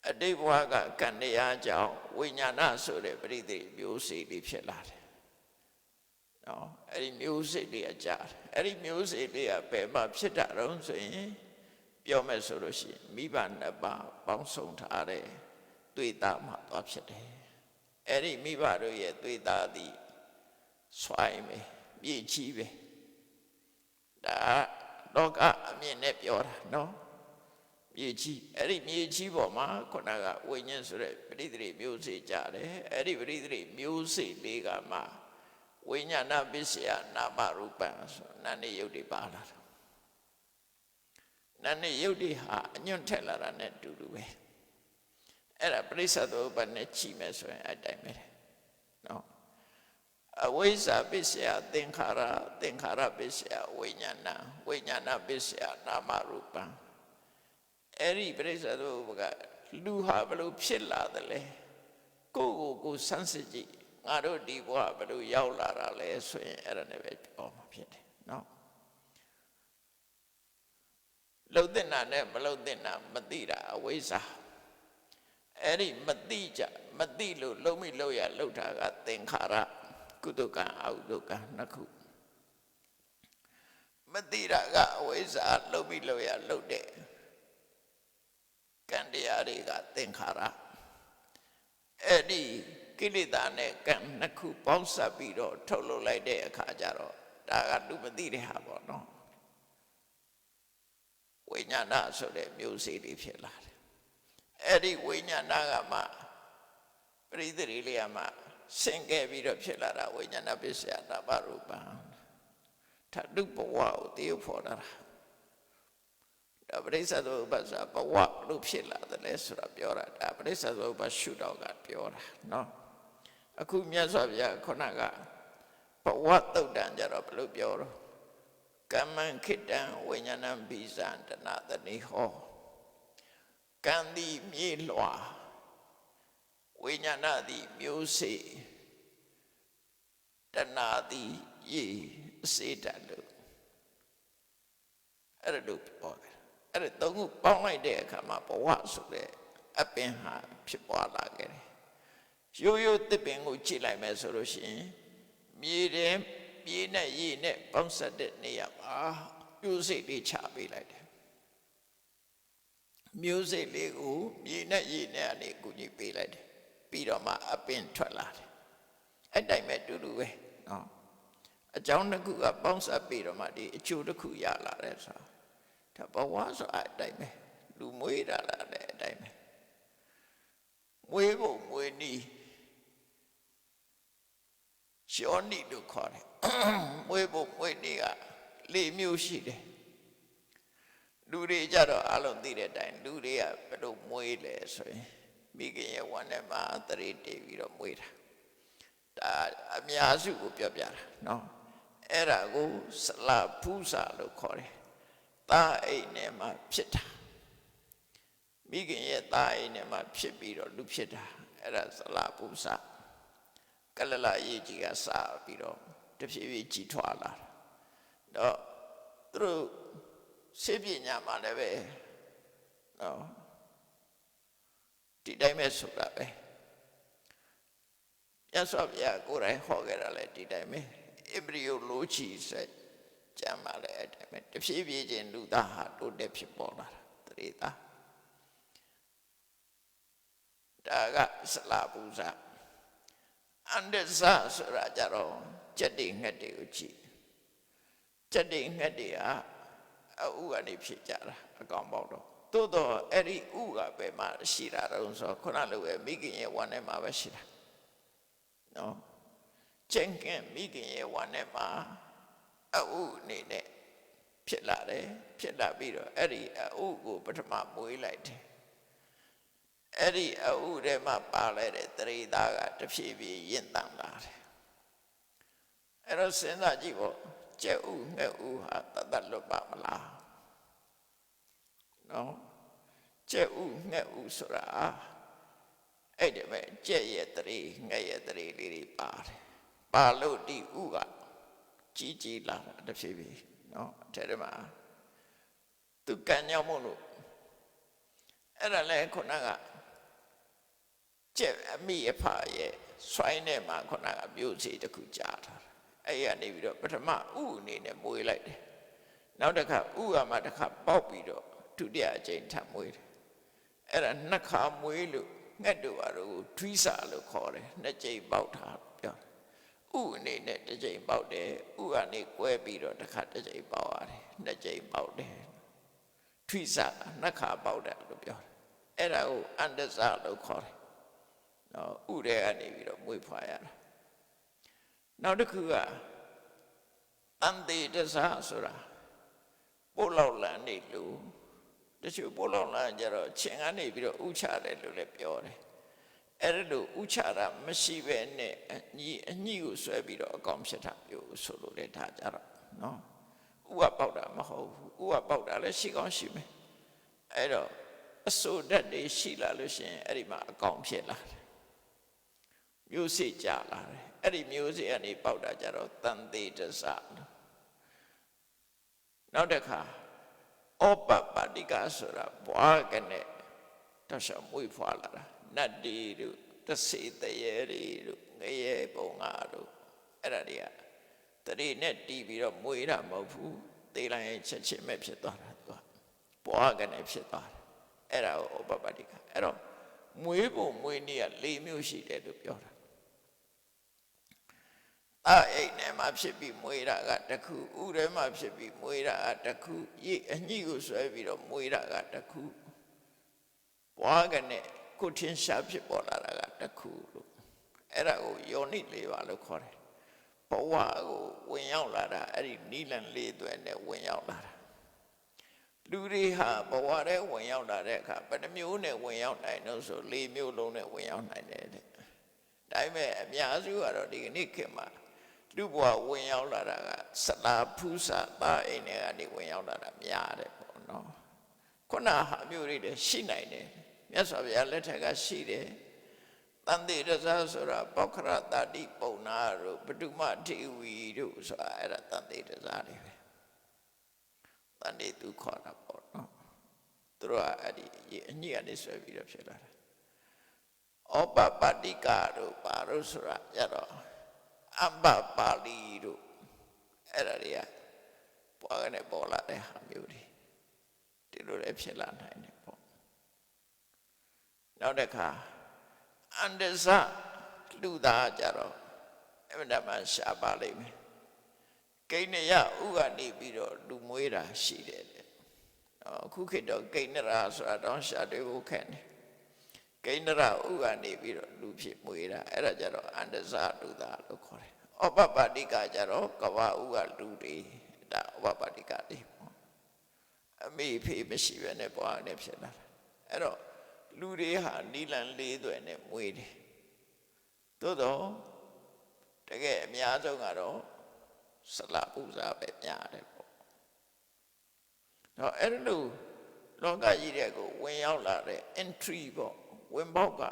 အတိတ်ဘဝကကံတရားကြောင့်ဝိညာဏဆိုတဲ့ပရိသေမျိုးစိတ်လေးဖြစ်လာတယ်နော်အဲ့ဒီမျိုးစိတ်လေးအကြတယ်အဲ့ဒီမျိုးစိတ်လေးကဘယ်မှာဖြစ်တာတော့ဆိုရင်ပြောမယ်ဆိုလို့ရှိရင်မိဘနှစ်ပါးပေါင်းစုံထားတဲ့တွေ့တာမှသွားဖြစ်တယ်အဲ့ဒီမိဘတို့ရဲ့တွေ့တာသည်ဆွိုင်းပဲမြေကြီးပဲဒါလောကအမြင်နဲ့ပြောတာနော်မြေကြီးအဲ့ဒီမြေကြီးပေါ်မှာခုနကဝိညာဉ်ဆိုတဲ့ပရိသေမျိုးစိတ်ကြတယ်အဲ့ဒီပရိသေမျိုးစိတ်လေးကမှဝိညာဏပစ္စယနာမရူပံဆိုနာနေယုတ်တွေပါလာတာနာနေယုတ်တွေဟာအညွန့်ထက်လာတာနဲ့တူတူပဲအဲ့ဒါပရိစ္ဆေသမုပ္ပါနဲ့ကြည့်မယ်ဆိုရင်အတိုင်းပဲနော်အဝိဇ္ဇာပစ္စယသင်္ခါရသင်္ခါရပစ္စယဝိညာဏဝိညာဏပစ္စယနာမရူပံအဲ့ဒီပရိစ္ဆေသမုပ္ပါကလူဟာဘလို့ဖြစ်လာတယ်လဲကိုယ်ဆန်းစစ်ကြည့်ငါတို့ဒီဘဝဘလို့ရောက်လာတာလဲဆိုရင်အဲ့ဒါနဲ့ပဲပြောမှာဖြစ်တယ်နော်လှုပ်တဲ့နာနဲ့မလှုပ်တဲ့နာမသိတာအဝိဇ္ဇာအဲ့ဒီမသိလို့လုံးမိလို့ရလှုပ်တာကသင်္ခါရကုသကံအကုသကံနှစ်ခုမသိတာကအဝိဇ္ဇာလုံးမိလို့ရလှုပ်တဲ့ကံတရားတွေကသင်္ခါရအဲ့ဒီကိလေသာနဲ့ကံနှစ်ခုပေါင်းစပ်ပြီးတော့ထုတ်လုပ်လိုက်တဲ့အခါကျတော့ဒါကလူမသိတဲ့ဟာပေါ့နော်ဝိညာဏဆိုတဲ့မျိုးစေ့တွေဖြစ်လာတယ်အဲ့ဒီဝိညာဏကမှပရိသေလေးကမှဆင်ကဲပြီးတော့ဖြစ်လာတာဝိညာဏပစ္စယနာမရူပံထတုဘဝကိုတည်ဖို့တာဒါပရိစ္ဆေသမုပ္ပါဆိုဘဝလို့ဖြစ်လာတယ်လဲဆိုတာပြောတာဒါပရိစ္ဆေသမုပ္ပါရှုတော့ကပြောတာနော်အခုမြတ်စွာဘုရားခုနကဘဝတုတ်တန်ကြတော့ဘယ်လိုပြောတော့ကမ္မံခိတံဝိညာဏံဘိဇံတနာတနိဟောကံတိမြေလွှာဝိညာဏတိမျိုးစေ့တဏှာတိရေအစေတလို့အဲ့ဒါလို့ပြောတယ်အဲ့ဒါသုံးခုပေါင်းလိုက်တဲ့အခါမှာဘဝဆိုတဲ့အပင်ဟာဖြစ်ပွားလာခဲ့တယ်ရိုးရိုးတစ်ပင်ကိုကြည့်လိုက်မယ်ဆိုလို့ရှိရင်မြေနဲ့ရေနဲ့ပေါင်းစပ်တဲ့နေရာမှာမျိုးစိတ်လေးချပေးလိုက်တယ်မျိုးစိတ်လေးကိုမြေနဲ့ရေနဲ့အနေကူညီပေးလိုက်တယ်ပြီးတော့မှအပင်ထွက်လာတယ်အဲ့တိုင်းပဲတူတူပဲနော်အကြောင်းတစ်ခုကပေါင်းစပ်ပြီးတော့မှဒီအကျိုးတစ်ခုရလာတယ်ဆိုတာဒါဘဝဆိုအတိုင်းပဲလူမွေးတာလားတဲ့အတိုင်းပဲမွေးဖို့မွေးနီးရှောနီလို့ခေါ်တယ်မွေးဖို့မွေးနီးက၄မျိုးရှိတယ်လူတွေကြတော့အလုံးသိတဲ့အတိုင်းလူတွေကဘယ်လိုမွေးလဲဆိုရင်မိခင်ရဲ့ဝမ်းထဲမှာတရေတည်ပြီးတော့မွေးတာဒါအများစုကိုပြောပြတာနော်အဲ့ဒါကိုစလဖူးစာလို့ခေါ်တယ်သားအိမ်ထဲမှာဖြစ်တာမိခင်ရဲ့သားအိမ်ထဲမှာဖြစ်ပြီးတော့လူဖြစ်တာအဲ့ဒါစလဖူးစာကလလရေးကြီးကစားပြီးတော့တဖြည်းဖြည်းကြီးထွားလာတော့သူတို့စေပညာမှာလည်းပဲနော်ဒီတိုင်းပဲဆိုတာပဲရသော်ပြကိုယ်တိုင်ဟောခဲ့တာလည်းဒီတိုင်းပဲembryology ဆိုကြမှာလည်းအဲ့တိုင်းပဲတဖြည်းဖြည်းချင်းလူသားဟာတိုးတက်ဖြစ်ပေါ်လာတာတရေသားဒါကစလာပူဇာအန္တဇာဆိုတာကြတော့ကြက်တွေငှက်တွေကိုကြည့်ကြက်တွေငှက်တွေကအဥကနေဖြစ်ကြတာအကောင်ပေါက်တော့သို့တော့အဲ့ဒီဥကပဲမှရှိတာတော့ဆိုခုနလိုပဲမိခင်ရဲ့ဝမ်းထဲမှာပဲရှိတာနော်ကျင့်ကင်မိခင်ရဲ့ဝမ်းထဲမှာအဥအနေနဲ့ဖြစ်လာတယ်ဖြစ်လာပြီးတော့အဲ့ဒီအဥကိုပထမမွေးလိုက်တယ်အဲ့ဒီအဥထဲမှာပါလဲတဲ့တရေသားကတဖြည်းဖြည်းရင့်တန်လာတယ်အဲ့တော့စဉ်းစားကြည့်ပေါ့ကျက်ဥငှက်ဥဟာတတ်လွတ်ပါမလားနော်ကျက်ဥငှက်ဥဆိုတာအဲ့ဒီမဲ့ကျက်ရဲ့တရေငှက်ရဲ့တရေလေးတွေပါတယ် ပါလို့ဒီဥကကြီးလာတာတစ်ဖြည်းဖြည်းနော်အဲ့ဒီမှာသူကံကြောင့်မို့လို့အဲ့ဒါလဲခုနကကျက်အမိအဖရဲ့ဆွိုင်းထဲမှာခုနကမျိုးစေ့တစ်ခုကြားထားတယ်အဲ့ရနေပြီးတော့ပထမဥအနေနဲ့မွေးလိုက်တယ်နောက်တစ်ခါဥကမှတစ်ခါပေါက်ပြီးတော့ဒုတိယအကြိမ်ထပ်မွေးတယ်အဲ့ဒါနှစ်ခါမွေးလို့ငှက်တို့ဘာလို့ထွီးစာလို့ခေါ်တယ်နှစ်ကြိမ်ပေါက်တာပြောဥအနေနဲ့တစ်ကြိမ်ပေါက်တယ်ဥကနေကွဲပြီးတော့တစ်ခါတစ်ကြိမ်ပေါက်ရတယ်နှစ်ကြိမ်ပေါက်တယ်ထွီးစာနှစ်ခါပေါက်တယ်လို့ပြောတယ်အဲ့ဒါကိုအန္တဇလို့ခေါ်တယ်နော်ဥတွေကနေပြီးတော့မွေးဖွားရတာနောက်တစ်ခုကအန္တေတဇဆိုတာပို့လောက်လန်နေလို့တချို့ပို့လောက်လန်ကြတော့ချင်းကနေပြီးတော့ဥချတယ်လို့လည်းပြောတယ်အဲ့ဒါလို့ဥချတာမရှိပဲနဲ့အညိကိုဆွဲပြီးတော့အကောင်ဖြစ်တာမျိုးဆိုလို့လည်းဒါကြတော့နော်ဥကပေါက်တာမဟုတ်ဘူးဥကပေါက်တာလည်းရှိကောင်းရှိမယ်အဲ့တော့အစိုးဓာတ်တွေရှိလာလို့ရှိရင်အဲ့ဒီမှာအကောင်ဖြစ်လာတယ်မျိုးစေ့ကြလာတယ်အဲ့ဒီမျိုးစေ့ကနေပေါက်တာကြတော့တန်သေးတစနောက်တစ်ခါဩပပတိကဆိုတာဘွားကနေတော့ရှောင်မွေးဖွာလာတာနတ်တီတို့တစေတရေတွေတို့ငရေပုံငါတို့အဲ့ဒါတွေကတတိနဲ့တီးပြီးတော့မွေးတာမဟုတ်ဘူးသေလိုက်ရင်ချက်ချင်းပဲဖြစ်သွားတာသူကဘွားကနေဖြစ်သွားတယ်အဲ့ဒါကိုဩပပတိကအဲ့တော့မွေးပုံမွေးနည်းက၄မျိုးရှိတယ်လို့ပြောတာအိမ်ထဲမှာဖြစ်ပြီးမွေးတာကတစ်ခုဥထဲမှာဖြစ်ပြီးမွေးတာကတစ်ခုရေအညိကိုဆွဲပြီးတော့မွေးတာကတစ်ခုဘွားကနေကိုထင်းရှားဖြစ်ပေါ်လာတာကတစ်ခုလို့အဲ့ဒါကိုယောနိ၄ပါးလို့ခေါ်တယ်ဘဝကိုဝင်ရောက်လာတာအဲ့ဒီနိလန်၄သွဲနဲ့ဝင်ရောက်လာတာလူတွေဟာဘဝထဲဝင်ရောက်လာတဲ့အခါဘယ်နှမျိုးနဲ့ဝင်ရောက်နိုင်လို့ဆို၄မျိုးလုံးနဲ့ဝင်ရောက်နိုင်တယ်တဲ့ဒါပေမဲ့အများစုကတော့ဒီကနေ့ခေတ်မှာလူဘဝဝင်ရောက်လာတာကစလာဖူးစာသားအိမ်တွေကနေဝင်ရောက်လာတာများတယ်ပေါ့နော်ခုနဟာမျိုးတွေလည်းရှိနိုင်တယ်မြတ်စွာဘုရားလက်ထက်ကရှိတယ်တန်တေရဇဆိုတာပောက္ခရတတိပုံနာတို့ပတုမထေဝီတို့ဆိုတာအဲ့ဒါတန်တေရဇတွေပဲတန်တေသူခေါ်တာပေါ့နော်သူတို့ကအဲ့ဒီအညိကနေဆွဲပြီးတော့ဖြစ်လာတာဩပပတိကတို့ပါတို့ဆိုတာကြတော့အဘပါဠိတို့အဲ့ဒါတွေကပွားကနေပေါ်လာတဲ့ဟာမျိုးတွေဒီလိုလည်းဖြစ်လာနိုင်တယ်ပေါ့နောက်တစ်ခါအန္တဇလူသားကြတော့အမှန်တမ်းရှားပါလိမ့်မယ်ကိဏယဥကနေပြီးတော့လူမွေးတာရှိတယ်တဲ့အခုခေတ်တော့ကိဏရာဆိုတာတော့ရှားတွေဖို့ခက်တယ်ကိဏရဥကနေပြီးတော့လူဖြစ်မွေးတာအဲ့ဒါကြတော့အန္တဇလူသားလို့ခေါ်တယ်ဩပပတိကကြတော့ကဘာဥကလူတွေဒါဩပပတိကတွေပေါ့အမေဖေးမရှိပဲနဲ့ပွားနေဖြစ်လာတာအဲ့တော့လူတွေဟာနိလန်၄သွဲနဲ့မွေးတယ်သို့တော့တကယ်အများဆုံးကတော့စလာပူဇာပဲများတယ်ပေါ့တော့အဲ့လိုလောကကြီးတဲ့ကိုဝင်ရောက်လာတဲ့ entry ပေါ့ဝင်ပေါက်က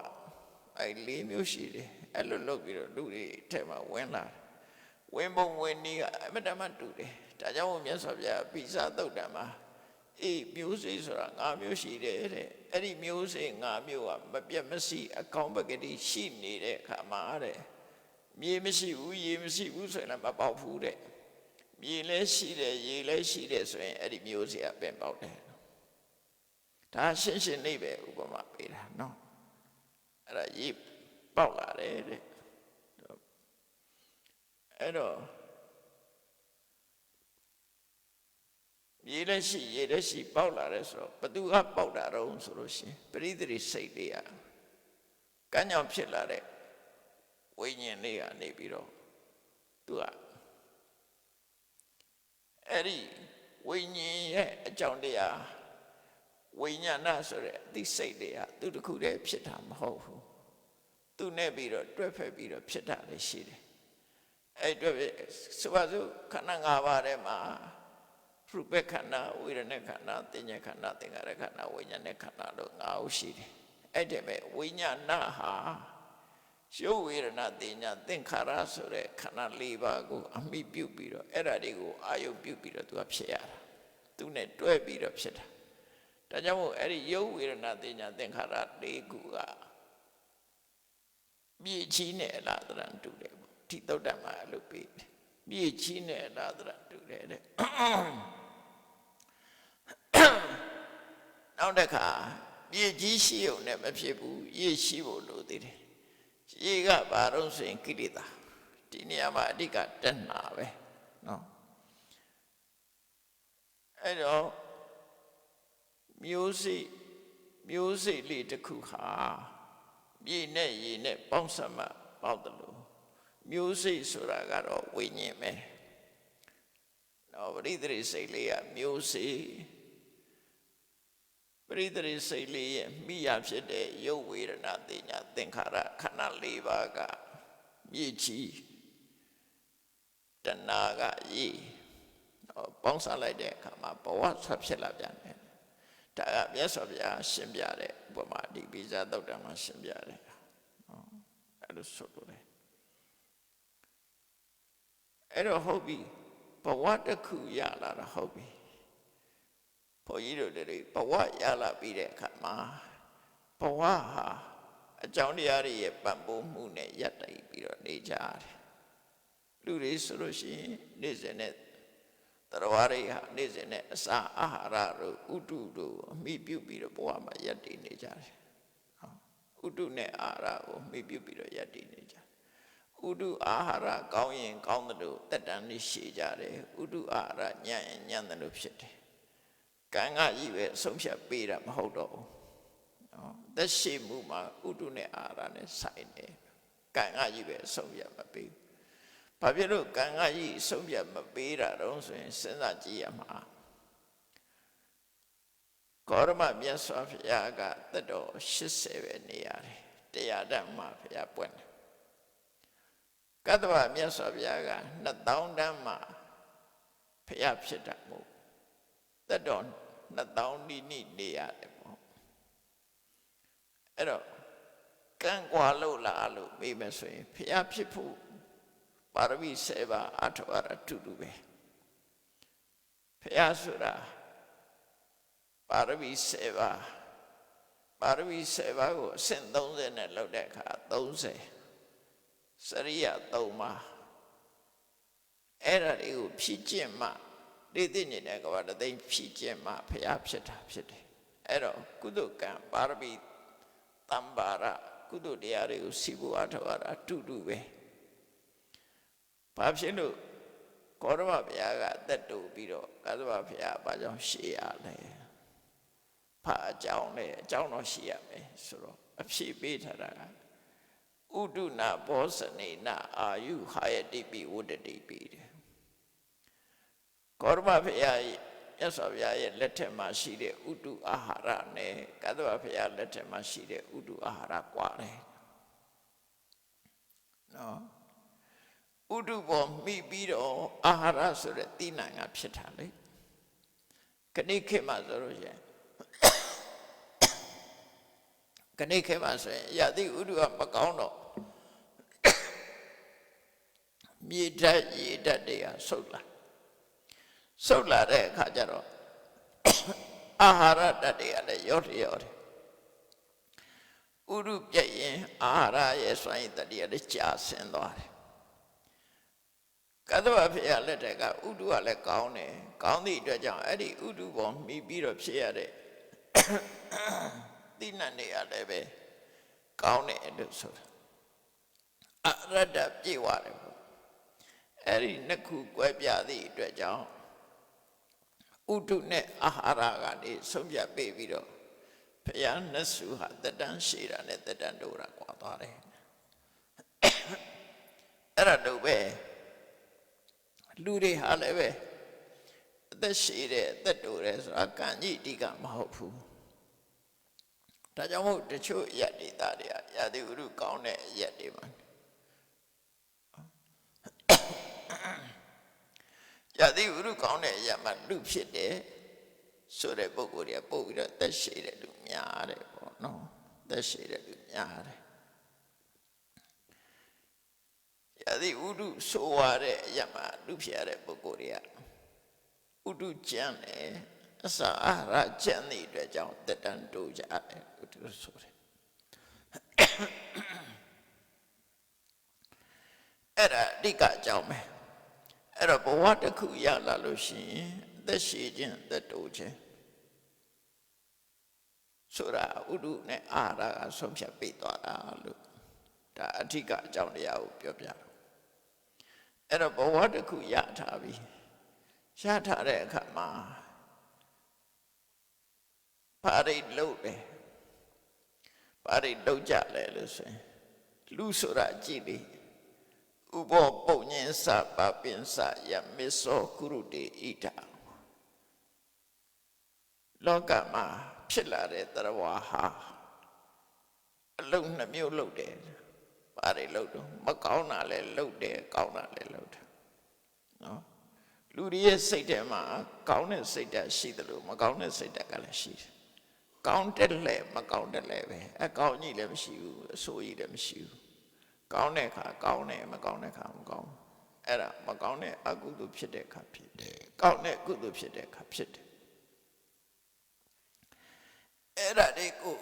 အဲ့၄မျိုးရှိတယ်အဲ့လိုလုပ်ပြီးတော့လူတွေထဲမှာဝင်လာတယ်ဝင်ပုံဝင်နည်းကအမတမတူတယ်ဒါကြောင့်မြတ်စွာဘုရားပိစာသုတ်တံမှာမျိုးစေ့ဆိုတာ၅မျိုးရှိတယ်တဲ့အဲ့ဒီမျိုးစေ့၅မျိုးကမပြတ်မစီအကောင်ပကတိရှိနေတဲ့အခါမှာတဲ့မြေမရှိဘူးရေမရှိဘူးဆိုရင်လည်းမပေါက်ဘူးတဲ့မြေလည်းရှိတယ်ရေလည်းရှိတယ်ဆိုရင်အဲ့ဒီမျိုးစေ့ကပင်ပေါက်တယ်ဒါရှင်းရှင်းလေးပဲဥပမာပေးတာနော်အဲ့ဒါရေပေါက်လာတယ်တဲ့အဲ့တော့ရေလည်းရှိရေလည်းရှိပေါက်လာတယ်ဆိုတော့ဘသူကပေါက်တာတော့ဆိုလို့ရှိရင်ပရိသေရိစိတ်လေးကကံကြောင့်ဖြစ်လာတဲ့ဝိညာဉ်လေးကနေပြီးတော့သူကအဲ့ဒီဝိညာဉ်ရဲ့အကြောင်းတရားဝိညာဏဆိုတဲ့အသိစိတ်တွေကသူတစ်ခုတည်းဖြစ်တာမဟုတ်ဘူးသူနဲ့ပြီးတော့တွဲဖက်ပြီးတော့ဖြစ်တာလည်းရှိတယ်အဲ့တွဲဆိုပါစို့ခန္ဓာ၅ပါးထဲမှာရူပခန္ဓာဝေဒနာခန္ဓာသင်္ညာခန္ဓာသင်္ခါရခန္ဓာဝိညာဉ်ခန္ဓာတို့၅ခုရှိတယ်အဲ့ဒီမဲ့ဝိညာဏဟာ ရုပ်ဝေဒနာတင်ညာသင်္ခါရဆိုတဲ့ခန္ဓာ၄ပါးကိုအမိပြုပြီးတော့အဲ့ဒါတွေကိုအာယုပြုပြီးတော့သူကဖြစ်ရတာသူနဲ့တွဲပြီးတော့ဖြစ်တာဒါကြောင့်မို့အဲ့ဒီရုပ်ဝေဒနာတင်ညာသင်္ခါရ၄ခုကမြေကြီးနဲ့အလားတရံတူတယ်ပေါ့ဒီသုတ်တံမှာအဲ့လိုပြီးမြေကြီးနဲ့အလားတရံတူတယ်တဲ့နောက်တစ်ခါမြေကြီးရှိုံနဲ့မဖြစ်ဘူးရေရှိဖို့လိုသေးတယ်ရေကဘာလို့ဆိုရင်ကိလေသာဒီနေရာမှာအဓိကတဏှာပဲနော်အဲ့တော့မျိုးစိတ်လေးတစ်ခုဟာမြေနဲ့ရေနဲ့ပေါင်းစပ်မှပေါက်တယ်လို့မျိုးစိတ်ဆိုတာကတော့ဝိညာဉ်ပဲနော်ပရိသေရိစိတ်လေးကမျိုးစိတ်ပရိသေရိစိတ်လေးရဲ့မိယာဖြစ်တဲ့ရုပ်ဝေဒနာတင်ညာသင်္ခါရခန္ဓာ၄ပါးကမြေကြီးတဏှာကရေပေါင်းစပ်လိုက်တဲ့အခါမှာဘဝဆက်ဖြစ်လာပြန်တယ်ဒါကမြတ်စွာဘုရားရှင်းပြတဲ့ဥပမာဒီပိဇာသုတ်တံမှာရှင်းပြတယ်အဲ့လိုဆိုလို့လေအဲ့တော့ဟုတ်ပြီဘဝတစ်ခုရလာတာဟုတ်ပြီဘုန်းကြီးတို့တွေဘဝရလာပြီးတဲ့အခါမှာဘဝဟာအကြောင်းတရားတွေရဲ့ပံ့ပိုးမှုနဲ့ရပ်တည်ပြီးတော့နေကြတယ်လူတွေဆိုလို့ရှိရင်နေ့စဉ်နဲ့တရားတွေဟာနေ့စဉ်နဲ့အစာအာဟာရတို့ဥတုတို့အမိပြုပြီးတော့ဘဝမှာရပ်တည်နေကြတယ်ဥတုနဲ့အာဟာရကိုအမိပြုပြီးတော့ရပ်တည်နေကြတယ်ဥတုအာဟာရကောင်းရင်ကောင်းတယ်လို့တက်တန်နေရှိကြတယ်ဥတုအာဟာရညံ့ရင်ညံ့တယ်လို့ဖြစ်တယ်ကံကကြီးပဲအဆုံးဖြတ်ပေးတာမဟုတ်တော့ဘူးနော်သက်ရှိမှုမှာဥတုနဲ့အာဟာရနဲ့ဆိုင်တယ်ကံကကြီးပဲအဆုံးဖြတ်မပေးဘာဖြစ်လို့ကံကကြီးအဆုံးဖြတ်မပေးတာတော့ဆိုရင်စဉ်းစားကြည့်ရမှာကောရမမြတ်စွာဘုရားကသက်တော်80ပဲနေရတယ်တရားဓမ္မဘုရားပွင့်တယ်ကတ္တဗမြတ်စွာဘုရားက2000တန်းမှာဘုရားဖြစ်တာမို့သက်တော်2000နီးနီးနေရတယ်ပေါ့အဲ့တော့ကံကွာလို့လားလို့မေးမယ်ဆိုရင်ဘုရားဖြစ်ဖို့ပါရမီ7ပါးအထောက်အတူတူပဲဘုရားဆိုတာပါရမီ7ပါးပါရမီ7ပါးကိုအဆင့်30နဲ့လောက်တဲ့အခါ30စရိယ3ပါးအဲ့ဒါတွေကိုဖြည့်ကျင့်မှဒီသိနေတဲ့ကဘာတသိဖြည့်ကျင့်မှဘုရားဖြစ်တာဖြစ်တယ်အဲ့တော့ကုသကံပါရမီတမ္ပါရကုသတရားတွေကိုစီဖို့အထောက်အတူတူပဲဘာဖြစ်လို့ကောရမဘုရားကအသက်တူပြီးတော့ကသဗ္ဗဘုရားဘာကြောင့်ရှေ့ရလဲဘာအကြောင်းလဲအကြောင်းတော့ရှိရမယ်ဆိုတော့အဖြေပေးထားတာကဥဒုနာဘောဇနေနအာယုဟာယတိပိဝတ္တတိပိတဲ့ကောရမဘုရားရဲ့မြတ်စွာဘုရားရဲ့လက်ထက်မှာရှိတဲ့ဥဒုအာဟာရနဲ့ကသဗ္ဗဘုရားလက်ထက်မှာရှိတဲ့ဥဒုအာဟာရကွာတယ်နော်ဥဒုဘောမိပြီးတော့အာဟာရဆိုတဲ့တိဏ္ဍာကဖြစ်တာလေခဏိခေတ်မှာဆိုလို့ရှိရင်ခဏိခေတ်မှာဆိုရင်ယတိဥဒုကမကောင်းတော့မြေဓာတ်ရေဓာတ်တွေကဆုတ်လာတဲ့အခါကျတော့အာဟာရဓာတ်တွေကလည်းရော့တယ်ဥဒုပြည့်ရင်အာဟာရရဲ့စွမ်းရည်တတိယလည်းကြာဆင်းသွားတယ်ကတ္တဗဘုရားလက်ထက်ကဥဒုကလည်းကောင်းတယ်ကောင်းသည့်အတွက်ကြောင့်အဲ့ဒီဥဒုပေါ်မှီပြီးတော့ဖြစ်ရတဲ့တိဏ္ဍနေရလည်းပဲကောင်းတယ်လို့ဆိုတာအရတ္တပြေဝတယ်ပေါ့အဲ့ဒီနှစ်ခုကွဲပြားသည့်အတွက်ကြောင့်ဥဒုနဲ့အာဟာရကနေဆုံးဖြတ်ပေးပြီးတော့ဘုရားနတ်စုဟာတတန်းရှိတာနဲ့တတန်းတိုးတာကွာသွားတယ်အဲ့ဒါတော့ပဲလူတွေဟာလည်းပဲအသက်ရှိတယ်အသက်တိုးတယ်ဆိုတာကံကြီးအဓိကမဟုတ်ဘူးဒါကြောင့်မို့တချို့ယတ္တိသားတွေကယာတိဥရုကောင်းတဲ့အယက်တွေမှာယာတိဥရုကောင်းတဲ့အယက်မှာလူဖြစ်တယ်ဆိုတဲ့ပုဂ္ဂိုလ်တွေကပို့ပြီးတော့သက်ရှိတဲ့လူများတယ်ပေါ့နော်သက်ရှိတဲ့လူများတယ် ဒီဥဒုဆိုရတဲ့အရာမှာလူဖြစ်ရတဲ့ပုဂ္ဂိုလ်တွေကဥဒုကျမ်းတယ်အစာအာဟာရကျမ်းတဲ့အတွက်ကြောင့်တက်တန်တိုးကြတယ်လို့သူဆိုတယ်အဲ့ဒါအဓိကအကြောင်းပဲအဲ့တော့ဘဝတစ်ခုရလာလို့ရှိရင်သက်ရှိခြင်းသက်တိုးခြင်းဆိုတာဥဒုနဲ့အာဟာရကဆုံးဖြတ်ပေးသွားတာလို့ဒါအဓိကအကြောင်းတရားကိုပြောပြတယ်အဲ့တော့ဘဝတစ်ခုရထားပြီရထားတဲ့အခါမှာဘာတွေလုပ်တယ်ဘာတွေလုပ်ကြလဲလို့ဆိုရင်လူဆိုတာကြည့်လေဥဘောပုံညင်းစပပင်စယမေသောကုရုတေဣဒလောကမှာဖြစ်လာတဲ့တရားဝါဟာအလုံးနှမျိုးလုပ်တယ်ဘာတွေလုပ်တော့မကောင်းတာလည်းလုပ်တယ်ကောင်းတာလည်းလုပ်တယ်နော်လူတွေရဲ့စိတ်ထဲမှာကောင်းတဲ့စိတ်ဓာတ်ရှိတယ်လို့မကောင်းတဲ့စိတ်ဓာတ်ကလည်းရှိတယ်ကောင်းတဲ့လဲမကောင်းတဲ့လဲပဲအကောင်းကြီးလည်းမရှိဘူးအဆိုးကြီးလည်းမရှိဘူးကောင်းတဲ့အခါကောင်းတယ်မကောင်းတဲ့အခါမကောင်းအဲ့ဒါမကောင်းတဲ့အကုသိုလ်ဖြစ်တဲ့အခါဖြစ်တယ်ကောင်းတဲ့ကုသိုလ်ဖြစ်တဲ့အခါဖြစ်တယ်အဲ့ဒါတွေကို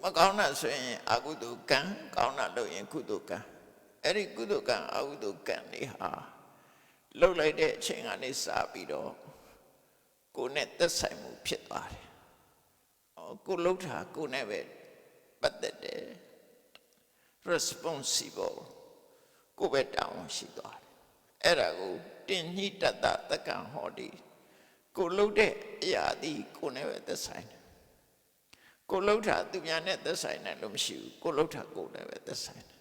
မကောင်းတာဆိုရင်အကုသိုလ်ကံကောင်းတာလုပ်ရင်ကုသိုလ်ကံအဲ့ဒီကုသိုလ်ကံအကုသိုလ်ကံတွေဟာလှုပ်လိုက်တဲ့အချိန်ကနေစပြီးတော့ကိုယ်နဲ့သက်ဆိုင်မှုဖြစ်သွားတယ်ကိုလှုပ်တာကိုယ်နဲ့ပဲပတ်သက်တယ် responsible ကိုယ်ပဲတောင်းရှိသွားတယ်အဲ့ဒါကိုတင်ညှိတတ်တာတက္ကံဟောဒီကိုလှုပ်တဲ့အရာဒီကိုယ်နဲ့ပဲသက်ဆိုင်တယ်ကိုလှုပ်တာသူများနဲ့သက်ဆိုင်တယ်လို့မရှိဘူးကိုလှုပ်တာကိုယ်နဲ့ပဲသက်ဆိုင်တယ်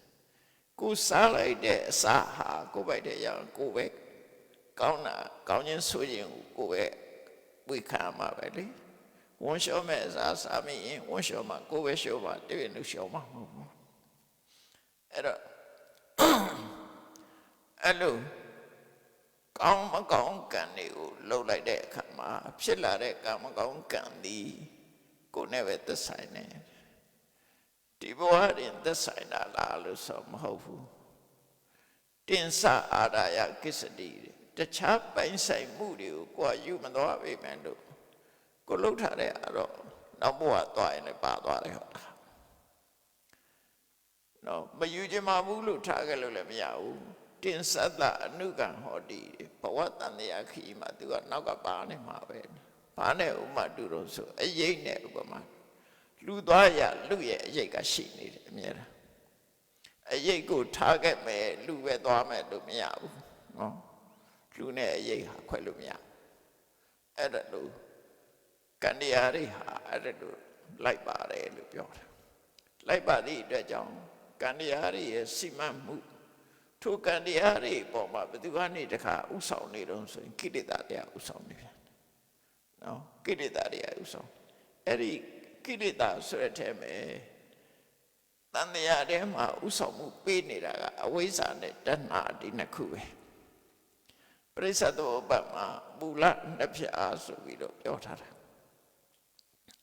ကိုစားလိုက်တဲ့အစာဟာကိုယ်ပိုက်တဲ့ရအောင်ကိုယ်ပဲကောင်းတာကောင်းခြင်းဆိုရင်ကိုယ်ပဲဝိခံမှာပဲလေဝန်းလျှောမဲ့အစားစားမိရင်ဝန်းလျှောမှာကိုယ်ပဲလျှောမှာတပြည့်လို့လျှောမှာမဟုတ်ဘူးအဲ့တော့အဲ့လိုကောင်းမကောင်းကံတွေကိုလှုပ်လိုက်တဲ့အခါမှာဖြစ်လာတဲ့ကံမကောင်းကံသည်ကိုယ်နဲ့ပဲသက်ဆိုင်နေဒီဘဝရင်သက်ဆိုင်တာလားလို့ဆိုမဟုတ်ဘူးတင်စအာရယကိစ္စတိတခြားပိုင်းဆိုင်မှုတွေကိုကိုယ်ယူမသွားပေမဲ့လို့ကိုလှုပ်ထားတဲ့အဲ့တော့နောက်ဘဝသွားရင်လည်းပါသွားတယ်ဟုတ်လားနော်မယူခြင်းမဘူးလို့ထားခဲ့လို့လည်းမရဘူးတင်စတအနုကံဟောတိဘဝတန်တရားခီးမှာသူကနောက်ကပါနေမှာပဲဘာနဲ့ဥမာတူတော့ဆိုအယိတ်နဲ့ဥပမာလူသွားရလူရဲ့အယိတ်ကရှိနေတယ်အမြဲတမ်းအယိတ်ကိုထားခဲ့မယ်လူပဲသွားမယ်လို့မရဘူးနော်လူနဲ့အယိတ်ဟာခွဲလို့မရအဲ့ဒါလို့ကံတရားတွေဟာအဲ့ဒါလို့လိုက်ပါတယ်လို့ပြောတယ်လိုက်ပါသည့်အတွက်ကြောင့်ကံတရားတွေရဲ့စီမံမှုထိုကံတရားတွေပေါ်မှာဘယ်သူကနေတခါဥဆောင်နေတော့ဆိုရင်ကိလေသာတရားဥဆောင်နေပြန်နော်ကိလေသာတရားဥဆောင်အဲ့ဒီကိလေသာဆိုတဲ့ထဲမှာတန်တရားထဲမှာဥဆောင်မှုပေးနေတာကအဝိဇ္ဇာနဲ့တဏှာဒီနှစ်ခုပဲပရိစ္ဆေသောဘတ်မှာမူလနှစ်ဖြာဆိုပြီးတော့ပြောထားတာ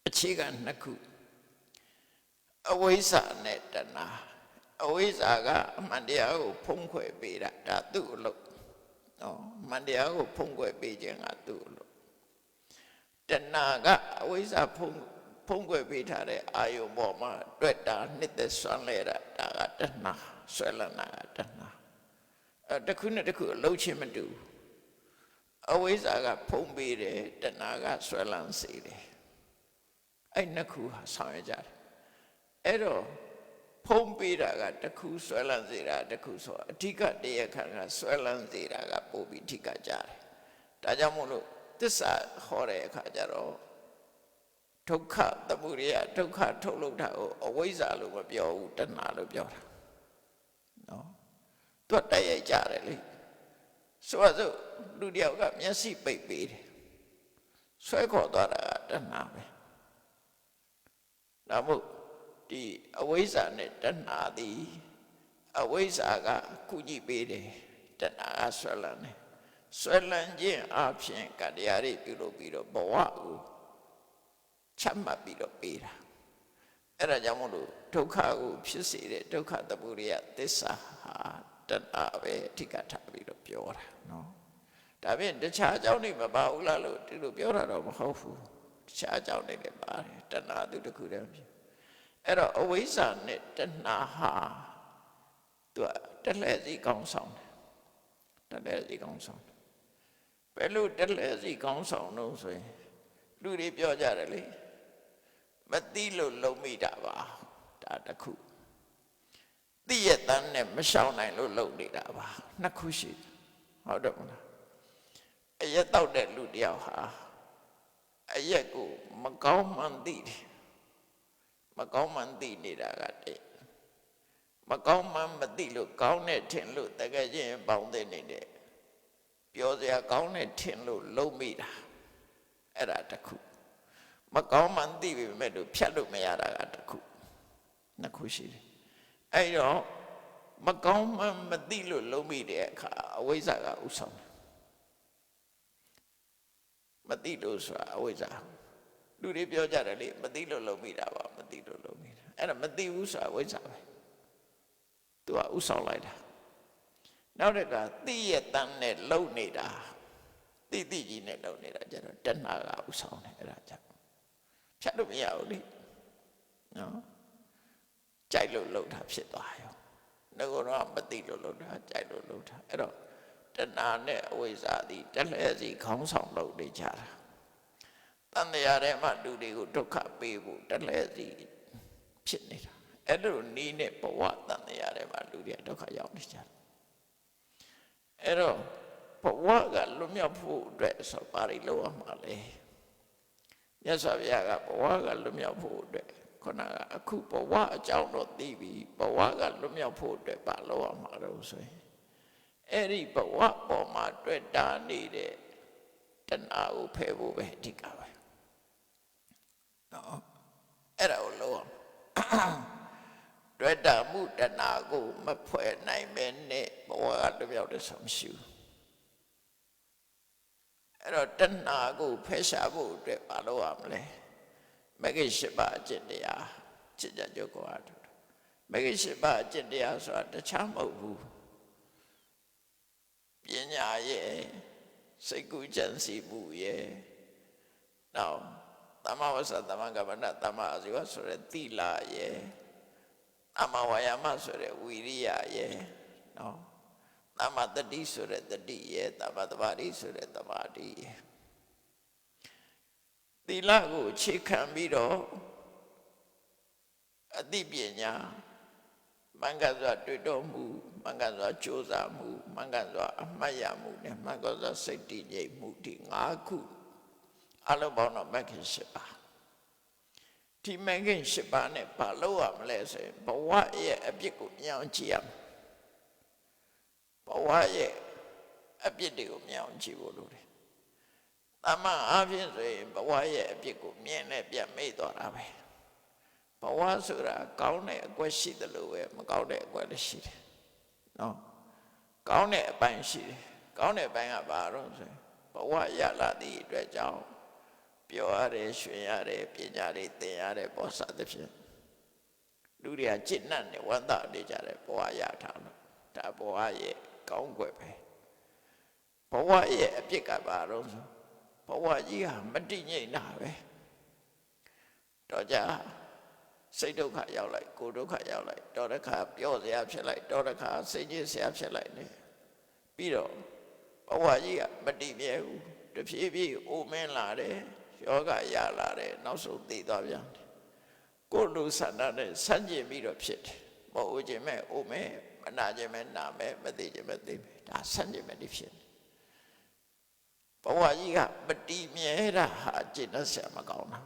အခြေခံနှစ်ခုအဝိဇ္ဇာနဲ့တဏှာအဝိဇ္ဇာကအမှန်တရားကိုဖုံးကွယ်ပေးတာဒါသူ့အလုပ်နော်အမှန်တရားကိုဖုံးကွယ်ပေးခြင်းကသူ့အလုပ်တဏှာကအဝိဇ္ဇာဖုံးကွယ်ပေးထားတဲ့အာယုံပေါ်မှာတွေ့တာနှစ်သက်ဆွမ်းလဲတာဒါကတဏှာဆွဲလန်းတာကတဏှာတစ်ခုနဲ့တစ်ခုအလုပ်ချင်းမတူအဝိဇ္ဇာကဖုံးပေးတယ်တဏှာကဆွဲလန်းစေတယ်အဲ့နှစ်ခုဟာဆောင်ရကြတယ်အဲ့တော့ဖုံးပေးတာကတစ်ခုဆွဲလန်းစေတာတစ်ခုဆိုအဓိကတရားခံကဆွဲလန်းစေတာကပို့ပြီးအဓိကကြတယ်ဒါကြောင့်မို့လို့သစ္စာဟောတဲ့အခါကျတော့ဒုက္ခသမုဒယဒုက္ခထုတ်လုပ်တာကိုအဝိဇ္ဇာလို့မပြောဘူးတဏှာလို့ပြောတာနော်သူကတိုက်ရိုက်ကြတယ်လေဆိုတော့လူတယောက်ကမျက်စိပိတ်ပေးတယ်ဆွဲခေါ်သွားတာကတဏှာပဲဒါမို့ဒီအဝိဇ္ဇာနဲ့တဏှာသည်အဝိဇ္ဇာကကုညီပေးတယ်တဏှာကဆွဲလန်းတယ်ဆွဲလန်းခြင်းအပြင်ကတရားတွေပြုလုပ်ပြီးတော့ဘဝကိုချမှတ်ပြီးတော့ပေးတာအဲ့ဒါကြောင့်မို့လို့ဒုက္ခကိုဖြစ်စေတဲ့ဒုက္ခသမုဒယသစ္စာဟာတ ဏပဲအဓိကထားပြီးတော့ပြောတာနော်ဒါပြင်တခြားအကြောင်းတွေမပါဘူးလားလို့ဒီလိုပြောတာတော့မဟုတ်ဘူးတခြားအကြောင်းတွေလည်းပါတယ်တဏှာသူတစ်ခုတည်းဖြစ်အဲ့တော့အဝိဇ္ဇာနဲ့တဏှာဟာသူကတလှည့်စီကောင်းဆောင်တယ်တလှည့်စီကောင်းဆောင်ဘယ်လိုတလှည့်စီကောင်းဆောင်လို့ဆိုရင်လူတွေပြောကြတယ်လေမသိလို့လုံမိတာပါဒါတစ်ခုသိရတဲ့နဲ့မရှောင်နိုင်လို့လုံနေတာပါနှစ်ခုရှိဟုတ်တယ်မလားအရက်တောက်တဲ့လူတယောက်ဟာအရက်ကိုမကောင်းမှန်းသိတယ်မကောင်းမှန်းသိနေတာကတည်းမကောင်းမှန်းမသိလို့ကောင်းတဲ့ထင်လို့တကယ်ချင်းပေါင်းတဲ့နေတဲ့ပြောစရာကောင်းတဲ့ထင်လို့လုံမိတာအဲ့ဒါတစ်ခုမကောင်းမှန်းသိပေမဲ့လို့ဖြတ်လို့မရတာကတစ်ခုနှစ်ခုရှိတယ်အဲ့တော့မကောင်းမှန်းမသိလို့လုံမိတဲ့အခါအဝိဇ္ဇာကဥဆောင်တယ်မသိလို့ဆိုတာအဝိဇ္ဇာလူတွေပြောကြတယ်လေမသိလို့လုံမိတာပါမသိလို့လုံမိတာအဲ့ဒါမသိဘူးဆိုတာအဝိဇ္ဇာပဲသူကဥဆောင်လိုက်တာနောက်တစ်ခါသိရတဲ့နဲ့လုံနေတာသိကြီးနဲ့လုံနေတာကျတော့တဏှာကဥဆောင်တယ်အဲ့ဒါကြောင့်ဖြတ်လို့မရဘူးလေနော်ကြိုက်လို့လုံတာဖြစ်သွားရောငါကတော့မသိလို့လုံတာကြိုက်လို့လုံတာအဲ့တော့တဏှာနဲ့အဝိဇ္ဇာသည်တလှည့်စီခေါင်းဆောင်လုပ်နေကြတာတန်တရားထဲမှာလူတွေကိုဒုက္ခပေးဖို့တလှည့်စီဖြစ်နေတာအဲ့လိုနီးနဲ့ဘဝတန်တရားထဲမှာလူတွေဒုက္ခရောက်နေကြတယ်အဲ့တော့ဘဝကလွတ်မြောက်ဖို့အတွက်ဆိုပါရီလို့ရမှာလေမြတ်စွာဘုရားကဘဝကလွတ်မြောက်ဖို့အတွက်ခုနကအခုဘဝအကြောင်းတော့သိပြီဘဝကလွတ်မြောက်ဖို့အတွက်ပါလို့ရမှာတော့ဆိုရင်အဲ့ဒီဘဝပေါ်မှာတွေ့တာနေတဲ့တဏှာကိုဖယ်ဖို့ပဲအဓိကပဲနော်အဲ့ဒါကိုလို့တွေ့တာမှုတဏှာကိုမဖွဲ့နိုင်မဲနဲ့ဘဝကလွတ်မြောက်တဲ့ဆုံးမရှိဘူးအဲ့တော့တဏှာကိုဖယ်ရှားဖို့အတွက်မလုပ်ရမလဲမဂ္ဂင်၈ပါးအကျင့်တရားจิตကြကြကိုအားထုတ်မဂ္ဂင်၈ပါးအကျင့်တရားဆိုတာတခြားမဟုတ်ဘူးပညာရဲ့စိတ်ကူးကြံစည်မှုရဲ့နောက်သမ္မာဝါစာသမ္မာကမ္မန္တသမ္မာအာဇီဝဆိုတဲ့သီလရဲ့သမ္မာဝါယာမဆိုတဲ့ဝီရိယရဲ့နော်သမ္မာတတိဆိုတဲ့တတိရဲ့သမ္မာသမာဓိဆိုတဲ့သမာဓိရဲ့သီလကိုအခြေခံပြီးတော့အသိပညာမှန်ကန်စွာတွေ့တော်မူမှန်ကန်စွာကြိုးစားမှုမှန်ကန်စွာအမှတ်ရမှုနဲ့မှန်ကန်စွာစိတ်တည်ငြိမ်မှုဒီ၅ခုအလုံးပေါင်းတော့မဂ္ဂင်၈ပါးဒီမဂ္ဂင်၈ပါးနဲ့ဘာလို့ရမလဲဆိုရင်ဘဝရဲ့အပြစ်ကိုမြင်အောင်ကြည့်ရမယ်ဘဝရဲ့အပြစ်တွေကိုမြင်အောင်ကြည့်ဖို့လိုတယ်တမန်အားဖြင့်ဆိုရင်ဘဝရဲ့အပြစ်ကိုမြင်နဲ့ပြန်မေ့သွားတာပဲဘဝဆိုတာကောင်းတဲ့အကွက်ရှိတယ်လို့ပဲမကောင်းတဲ့အကွက်လည်းရှိတယ်နော်ကောင်းတဲ့အပိုင်းရှိတယ်ကောင်းတဲ့အပိုင်းကဘာလို့ဆိုရင်ဘဝရလာသည့်အတွက်ကြောင့်ပြောရတယ်ရွှင်ရတယ်ပညာတွေသင်ရတယ်ပေါ်စသဖြင့်လူတွေကจิตနဲ့ဝမ်းသာနေကြတယ်ဘဝရထားလို့ဒါဘဝရဲ့ကောင်းကွယ်ပဲဘဝရဲ့အပြစ်ကဘာလို့ဆိုဘဝကြီးဟာမတည်ငြိမ်တာပဲတော့ကြစိတ်ဒုက္ခရောက်လိုက်ကိုယ်ဒုက္ခရောက်လိုက်တော့တစ်ခါပြောစရာဖြစ်လိုက်တော့တစ်ခါစိတ်ကြီးစရာဖြစ်လိုက်နေပြီးတော့ဘဝကြီးကမတည်မြဲဘူးတဖြည်းဖြည်းအိုမင်းလာတယ်ယောဂရလာတယ်နောက်ဆုံးသိသွားပြန်တယ်ကိုယ်လူဆန္ဒနဲ့ဆန့်ကျင်ပြီးတော့ဖြစ်တယ်မဟုတ်ခြင်းမဲ့အိုမဲမနာခြင်းမဲ့နာမဲမသိခြင်းမဲ့သိမဲဒါဆန့်ကျင်မဲ့ဒီဖြစ်တယ်ဘဝကြီးကမတည်မြဲတာဟာကျင့်တဲ့ဆရာမကောင်းတာ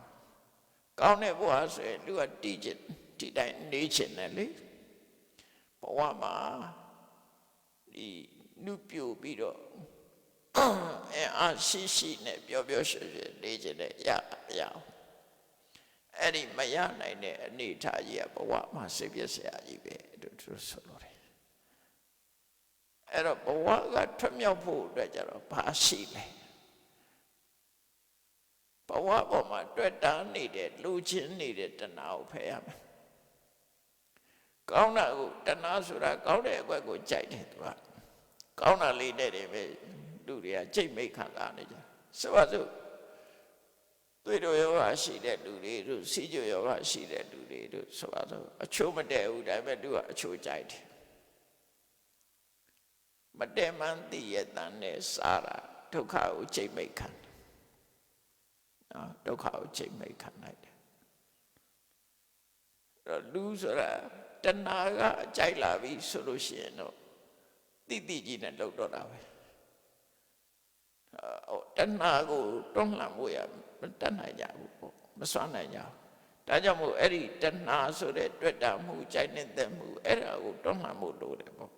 ကောင်းတဲ့ဘဝဆိုရင်လူကတည်ခြင်းဒီတိုင်းနေခြင်းနဲ့လေဘဝမှာဒီလူပြိုပြီးတော့ရှိရှိနဲ့ပြောရွှင်ရွှင်နေခြင်းနဲ့ရအဲ့ဒီမရနိုင်တဲ့အနေအထားကြီးကဘဝမှာစိတ်ပြည့်စရာကြီးပဲတို့ဆိုလို့တယ်အဲ့တော့ဘဝကထွတ်မြောက်ဖို့အတွက်ကြတော့ဘာရှိလဲဘဝပေါ်မှာတွေ့တာနေတဲ့လူချင်းနေတဲ့တဏှာကိုဖယ်ရမယ် ကောင်းတာကိုတဏှာဆိုတာကောင်းတဲ့အကွက်ကိုကြိုက်တယ်သူကကောင်းတာလေးနဲ့တည်းပဲလူတွေကကြိတ်မိတ်ခံစားနေကြဆိုပါစို့သွေးတို့ယောဂရှိတဲ့လူတွေတို့စီးကျယောဂရှိတဲ့လူတွေတို့ဆိုပါစို့အချိုးမတည့်ဘူးဒါပေမဲ့သူကအချိုးကြိုက်တယ်မတည့်မှန်းသိရတဲ့နဲ့စားတာဒုက္ခကိုကြိတ်မိတ်ခံနော်ဒုက္ခကိုကြိတ်မိတ်ခံလိုက်တယ်လူဆိုတာတဏှာကကြိုက်လာပြီဆိုလို့ရှိရင်တော့တိတိကြီးနဲ့လောက်တော့တာပဲတဏှာကိုတွန်းလှန်ဖို့ရမတတ်နိုင်ကြဘူးပေါ့မစွမ်းနိုင်ကြဘူးဒါကြောင့်မို့အဲ့ဒီတဏှာဆိုတဲ့တွေ့တာမှုကြိုက်နေတဲ့မှုအဲ့ဒါကိုတွန်းလှန်ဖို့လိုတယ်ပေါ့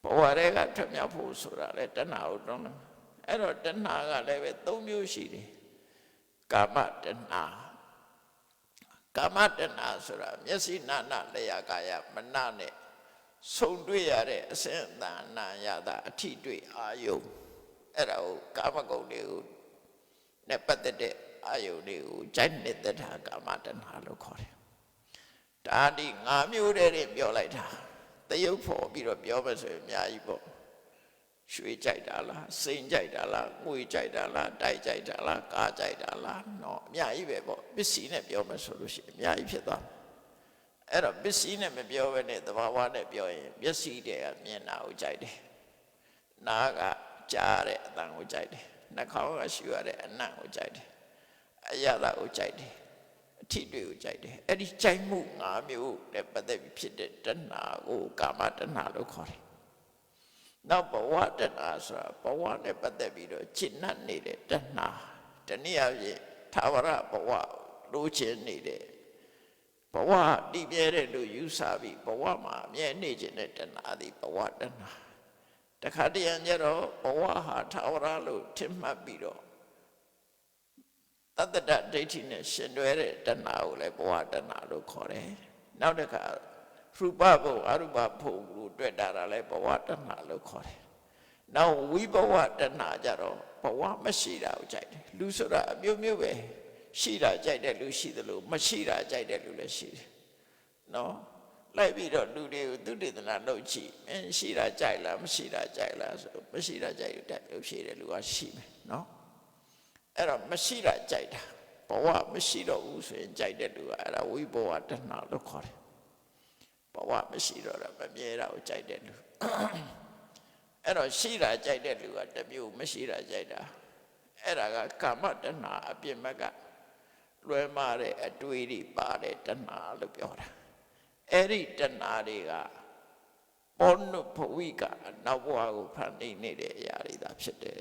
ဘဝတွေကထွက်မြောက်ဖို့ဆိုတာလေတဏှာကိုတွန်းလှန်အဲ့တော့တဏှာကလည်းပဲ၃မျိုးရှိတယ်ကာမတဏှာကာမတဏှာဆိုတာမျက်စိနာနာလျှာကာယမနနဲ့ဆုံတွေ့ရတဲ့အစင်တန်နာရတာအထိတွေ့အာယုအဲ့ဒါကိုကာမဂုဏ်တွေကိုနဲ့ပတ်သက်တဲ့အာယုတွေကိုကြိုက်နေတဲ့တာကာမတဏှာလို့ခေါ်တယ်ဒါဒီ၅မျိုးတည်းနဲ့ပြောလိုက်တာတရုပ်ဖို့ပြီးတော့ပြောမယ်ဆိုရင်အများကြီးပေါ့ရွှေကြိုက်တာလားစိန်ကြိုက်တာလားငွေကြိုက်တာလားတိုက်ကြိုက်တာလားကားကြိုက်တာလားနော်အများကြီးပဲပေါ့ပစ္စည်းနဲ့ပြောမယ်ဆိုလို့ရှိရင်အများကြီးဖြစ်သွားအဲ့တော့ပစ္စည်းနဲ့မပြောဘဲနဲ့သဘာဝနဲ့ပြောရင်မျက်စိတည်းကမြင်တာကိုကြိုက်တယ်နားကကြားတဲ့အသံကိုကြိုက်တယ်နှာခေါင်းကရှူရတဲ့အနံ့ကိုကြိုက်တယ်အရသာကိုကြိုက်တယ်အထီတွေကိုကြိုက်တယ်အဲ့ဒီကြိုက်မှု၅မျိုးနဲ့ပတ်သက်ပြီးဖြစ်တဲ့တဏှာကိုကာမတဏှာလို့ခေါ်တယ်နောက်ဘဝတဏှာဆိုတာဘဝနဲ့ပတ်သက်ပြီးတော့จิตနှံ့နေတဲ့တဏှာတနည်းအားဖြင့်သာဝရဘဝလိုချင်နေတဲ့ဘဝတည်မြဲတဲ့လူယူဆပြီးဘဝမှာအမြဲနေခြင်းတဲ့တဏှာသည်ဘဝတဏှာတခါတရံကျတော့ဘဝဟာသာဝရလို့ထင်မှတ်ပြီးတော့တတ္တဒိဋ္ဌိနဲ့ရှင်တွဲတဲ့တဏှာကိုလည်းဘဝတဏှာလို့ခေါ်တယ်နောက်တစ်ခါရူပဘုံအရူပဘုံကိုတွေ့တာလည်းဘဝတဏှာလို့ခေါ်တယ်နောက်ဝိဘဝတဏှာကြတော့ဘဝမရှိတာကိုကြိုက်တယ်လူဆိုတာအမျိုးမျိုးပဲရှိတာကြိုက်တဲ့လူရှိသလိုမရှိတာကြိုက်တဲ့လူလည်းရှိတယ်နော်လိုက်ပြီးတော့လူတွေကိုသူတည်တနာလုပ်ကြည့်ရှိတာကြိုက်လားမရှိတာကြိုက်လားဆိုမရှိတာကြိုက်တဲ့လူဖြေတဲ့လူကရှိမယ်နော်အဲ့တော့မရှိတာကြိုက်တာဘဝမရှိတော့ဘူးဆိုရင်ကြိုက်တဲ့လူကအဲ့ဒါဝိဘဝတဏှာလို့ခေါ်တယ်ဘဝမရှိတော့တာမမြဲတာကိုကြိုက်တဲ့လူအဲ့တော့ရှိတာကြိုက်တဲ့လူကတစ်မျိုးမရှိတာကြိုက်တာအဲ့ဒါကကာမတဏှာအပြစ်မကလွယ်မာတဲ့အတွေ့အထိပါတဲ့တဏှာလို့ပြောတာအဲ့ဒီတဏှာတွေကဘောနုဘဝိကနောက်ဘဝကိုဖန်တီးနေတဲ့အရာတွေသာဖြစ်တယ်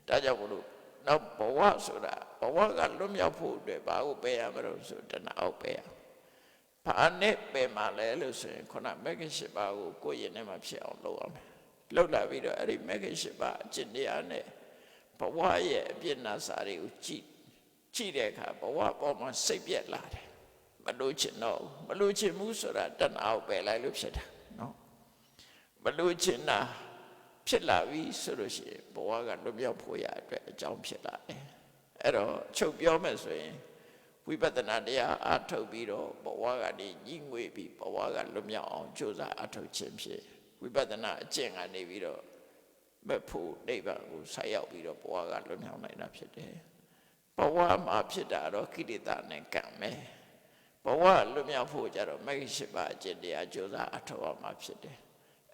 ဒါကြောင့်မလို့နောက်ဘဝဆိုတာဘဝကလွတ်မြောက်ဖို့အတွက်ဘာကိုပယ်ရမလို့ဆိုတဏှာကိုပယ်ရဘာနဲ့ပယ်မှလဲလို့ဆိုရင်ခုနမဂ္ဂင်၈ပါးကိုကိုယ့်ရင်ထဲမှာဖြစ်အောင်လုပ်ရမယ်လုပ်လာပြီးတော့အဲ့ဒီမဂ္ဂင်၈ပါးအကျင့်တရားနဲ့ဘဝရဲ့အပြစ်နာစာတွေကိုကြည့်တဲ့အခါဘဝပေါ်မှာစိတ်ပြက်လာတယ်မလို့ချင်တော့မလို့ချင်မှုဆိုတာတဏှာကိုပယ်လိုက်လို့ဖြစ်တာနော်မလို့ချင်တာဖြစ်လာပြီဆိုလို့ရှိရင်ဘဝကလွတ်မြောက်ဖို့ရအတွက်အကြောင်းဖြစ်လာတယ်အဲ့တော့ချုပ်ပြောမယ်ဆိုရင်ဝိပဿနာတရားအားထုတ်ပြီးတော့ဘဝကနေညီငွေပြီးဘဝကလွတ်မြောက်အောင်ကြိုးစားအားထုတ်ခြင်းဖြစ်ဝိပဿနာအကျင့်ကနေပြီးတော့မဲ့ဖို့နိဗ္ဗာန်ကိုဆက်ရောက်ပြီးတော့ဘဝကလွတ်မြောက်နိုင်တာဖြစ်တယ်ဘဝမှာဖြစ်တာတော့ကိလေသာနဲ့ကံပဲဘဝလွတ်မြောက်ဖို့ကြတော့မဂ္ဂင်၈ပါးအကျင့်တရားကြိုးစားအားထုတ်ရမှာဖြစ်တယ်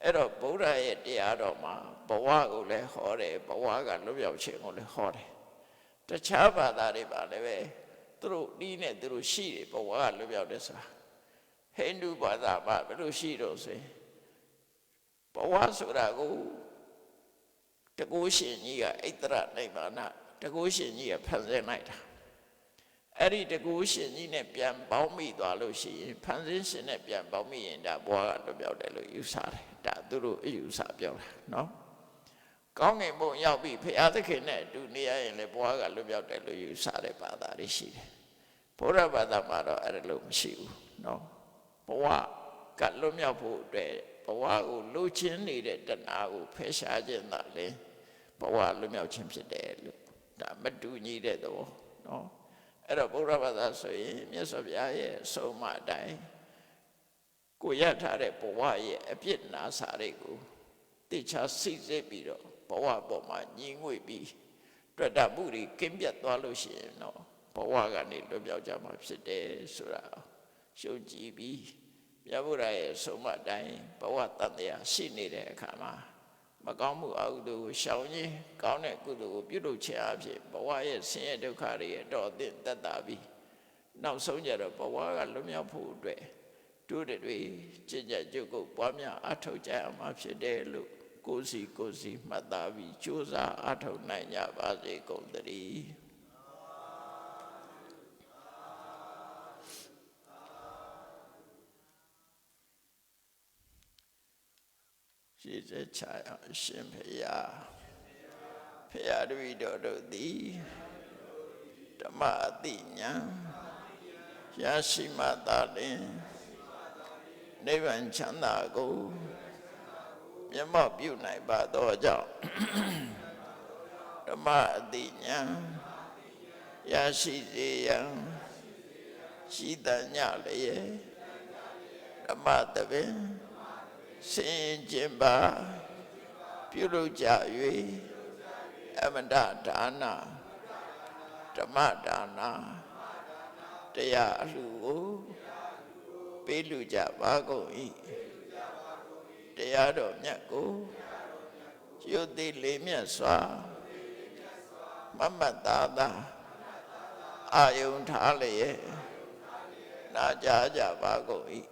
အဲ့တော့ဗုဒ္ဓရဲ့တရားတော်မှာဘဝကိုလည်းဟောတယ်ဘဝကလွတ်မြောက်ခြင်းကိုလည်းဟောတယ်တခြားဘာသာတွေပါလည်းပဲသူတို့ဤနဲ့သူတို့ရှိတယ်ဘဝကလွတ်မြောက်တယ်ဆိုတာဟိန္ဒူဘာသာမှာဘယ်လိုရှိတော့ဆိုရင်ဘဝဆိုတာကိုတကုရှင်ကြီးကဣတရနိဗ္ဗာန်တကုရှင်ကြီးကဖန်ဆင်းလိုက်တာအဲ့ဒီတကုရှင်ကြီးနဲ့ပြန်ပေါင်းမိသွားလို့ရှိရင်ဖန်ဆင်းရှင်နဲ့ပြန်ပေါင်းမိရင်ဒါဘဝကလွတ်မြောက်တယ်လို့ယူဆတယ်ဒါသူတို့အယူဆပြောတာနော်ကောင်းကင်ဘုံရောက်ပြီးဘုရားသခင်နဲ့အတူနေရရင်လည်းဘဝကလွတ်မြောက်တယ်လို့ယူဆတဲ့ဘာသာတွေရှိတယ်ဘုရားဘာသာမှာတော့အဲ့ဒါလို့မရှိဘူးနော်ဘဝကလွတ်မြောက်ဖို့အတွက်ဘဝကိုလိုချင်နေတဲ့တဏှာကိုဖယ်ရှားခြင်းသာလေဘဝလွတ်မြောက်ခြင်းဖြစ်တယ်လို့ဒါမတူညီတဲ့သဘောနော်အဲ့တော့ဘုရားဘာသာဆိုရင်မြတ်စွာဘုရားရဲ့ဆုံးမအတိုင်း ကိုရထားတဲ့ဘဝရဲ့အပြစ်နာစာတွေကိုတေချာစိတ်စစ်ပြီးတော့ဘဝပေါ်မှာညီငွေပြီးတွေ့တာမှုတွေကင်းပြတ်သွားလို့ရှိရင်တော့ဘဝကနေလွတ်မြောက်ကြမှာဖြစ်တယ်ဆိုတာရှုံးကြည့်ပြီးမြတ်ဗုဒ္ဓရဲ့ဆုံးမတိုင်းဘဝတန်တရားရှိနေတဲ့အခါမှာမကောင်းမှုအကုသိုလ်ကိုရှောင်ရင်းကောင်းတဲ့ကုသိုလ်ကိုပြုလုပ်ခြင်းအဖြစ်ဘဝရဲ့ဆင်းရဲဒုက္ခတွေအတော်အသင့်သက်သာပြီးနောက်ဆုံးကြတော့ဘဝကလွတ်မြောက်ဖို့အတွက်တို့တွေကြည်ကြဲကြုတ်ကုတ်ပွားများအထောက်ကြရမှာဖြစ်တယ်လို့ကိုယ်စီမှတ်သားပြီးကြိုးစားအထောက်နိုင်ကြပါစေကုန်သတည်းရှိစေချာအရှင်ဖေယဖေယတပည့်တော်တို့သည်ဓမ္မအသိဉာဏ်ရရှိမှသာလျှင်နိဗ္ဗာန်ချမ်းသာကိုမျက်မှောက်ပြုနိုင်ပါသောကြောင့်ဓမ္မအသိဉာဏ်ရရှိစေရန်ရှိတညလျက်ဓမ္မတပင်ဆင်ကျင်ပါပြုလုပ်ကြ၍အမတဒါနဓမ္မဒါနတရားအလှကိုပေးလူကြပါကုန်၏တရားတော်မြတ်ကိုရုပ်သိလေးမြတ်စွာမမတ်သားသာအာယုံထားလျက်နာကြားကြပါကုန်၏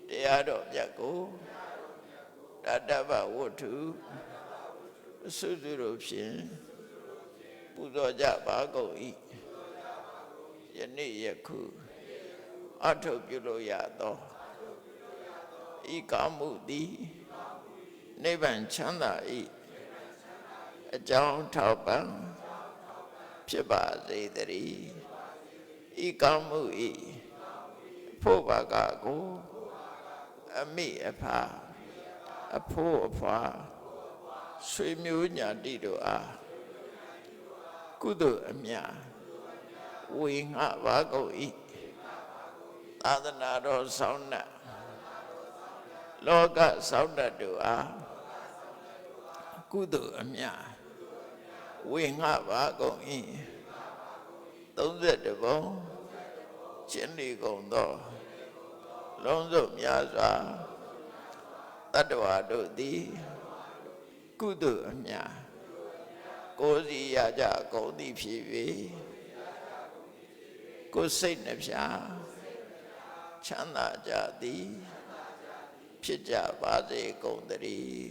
တရားတော်မြတ်ကိုတတ္တဗဝတ္ထုအစွတ်တို့ဖြင့်ပူဇော်ကြပါကုန်၏ယနေ့ယခုအထုပ်ပြုလို့ရသောဤကားမှုသည်နိဗ္ဗာန်ချမ်းသာ၏အကြောင်းထောက်ပံ့ဖြစ်ပါစေတည်းဤကားမှု၏ဖို့ဘာကကိုအမိအဖအဖိုးအဖွာဆွေမျိုးညာတိတို့အားကုသိုလ်အမြတ်ဝေငှပါကုန်၏သာသနာတော်ဆောင်နှင့်လောကဆောင်တတ်တို့အားကုသိုလ်အမြတ်ဝေငှပါကုန်၏31ဘုံကျင့်လီကုန်သောလုံးစုံများစွာတတ္တဝါတို့သည်ကုသိုလ်အမြတ်ကိုယ်စီရကြကုန်သည်ဖြစ်၍ကိုယ်စိတ်နှပြချမ်းသာကြသည်ဖြစ်ကြပါစေကုန်သတည်း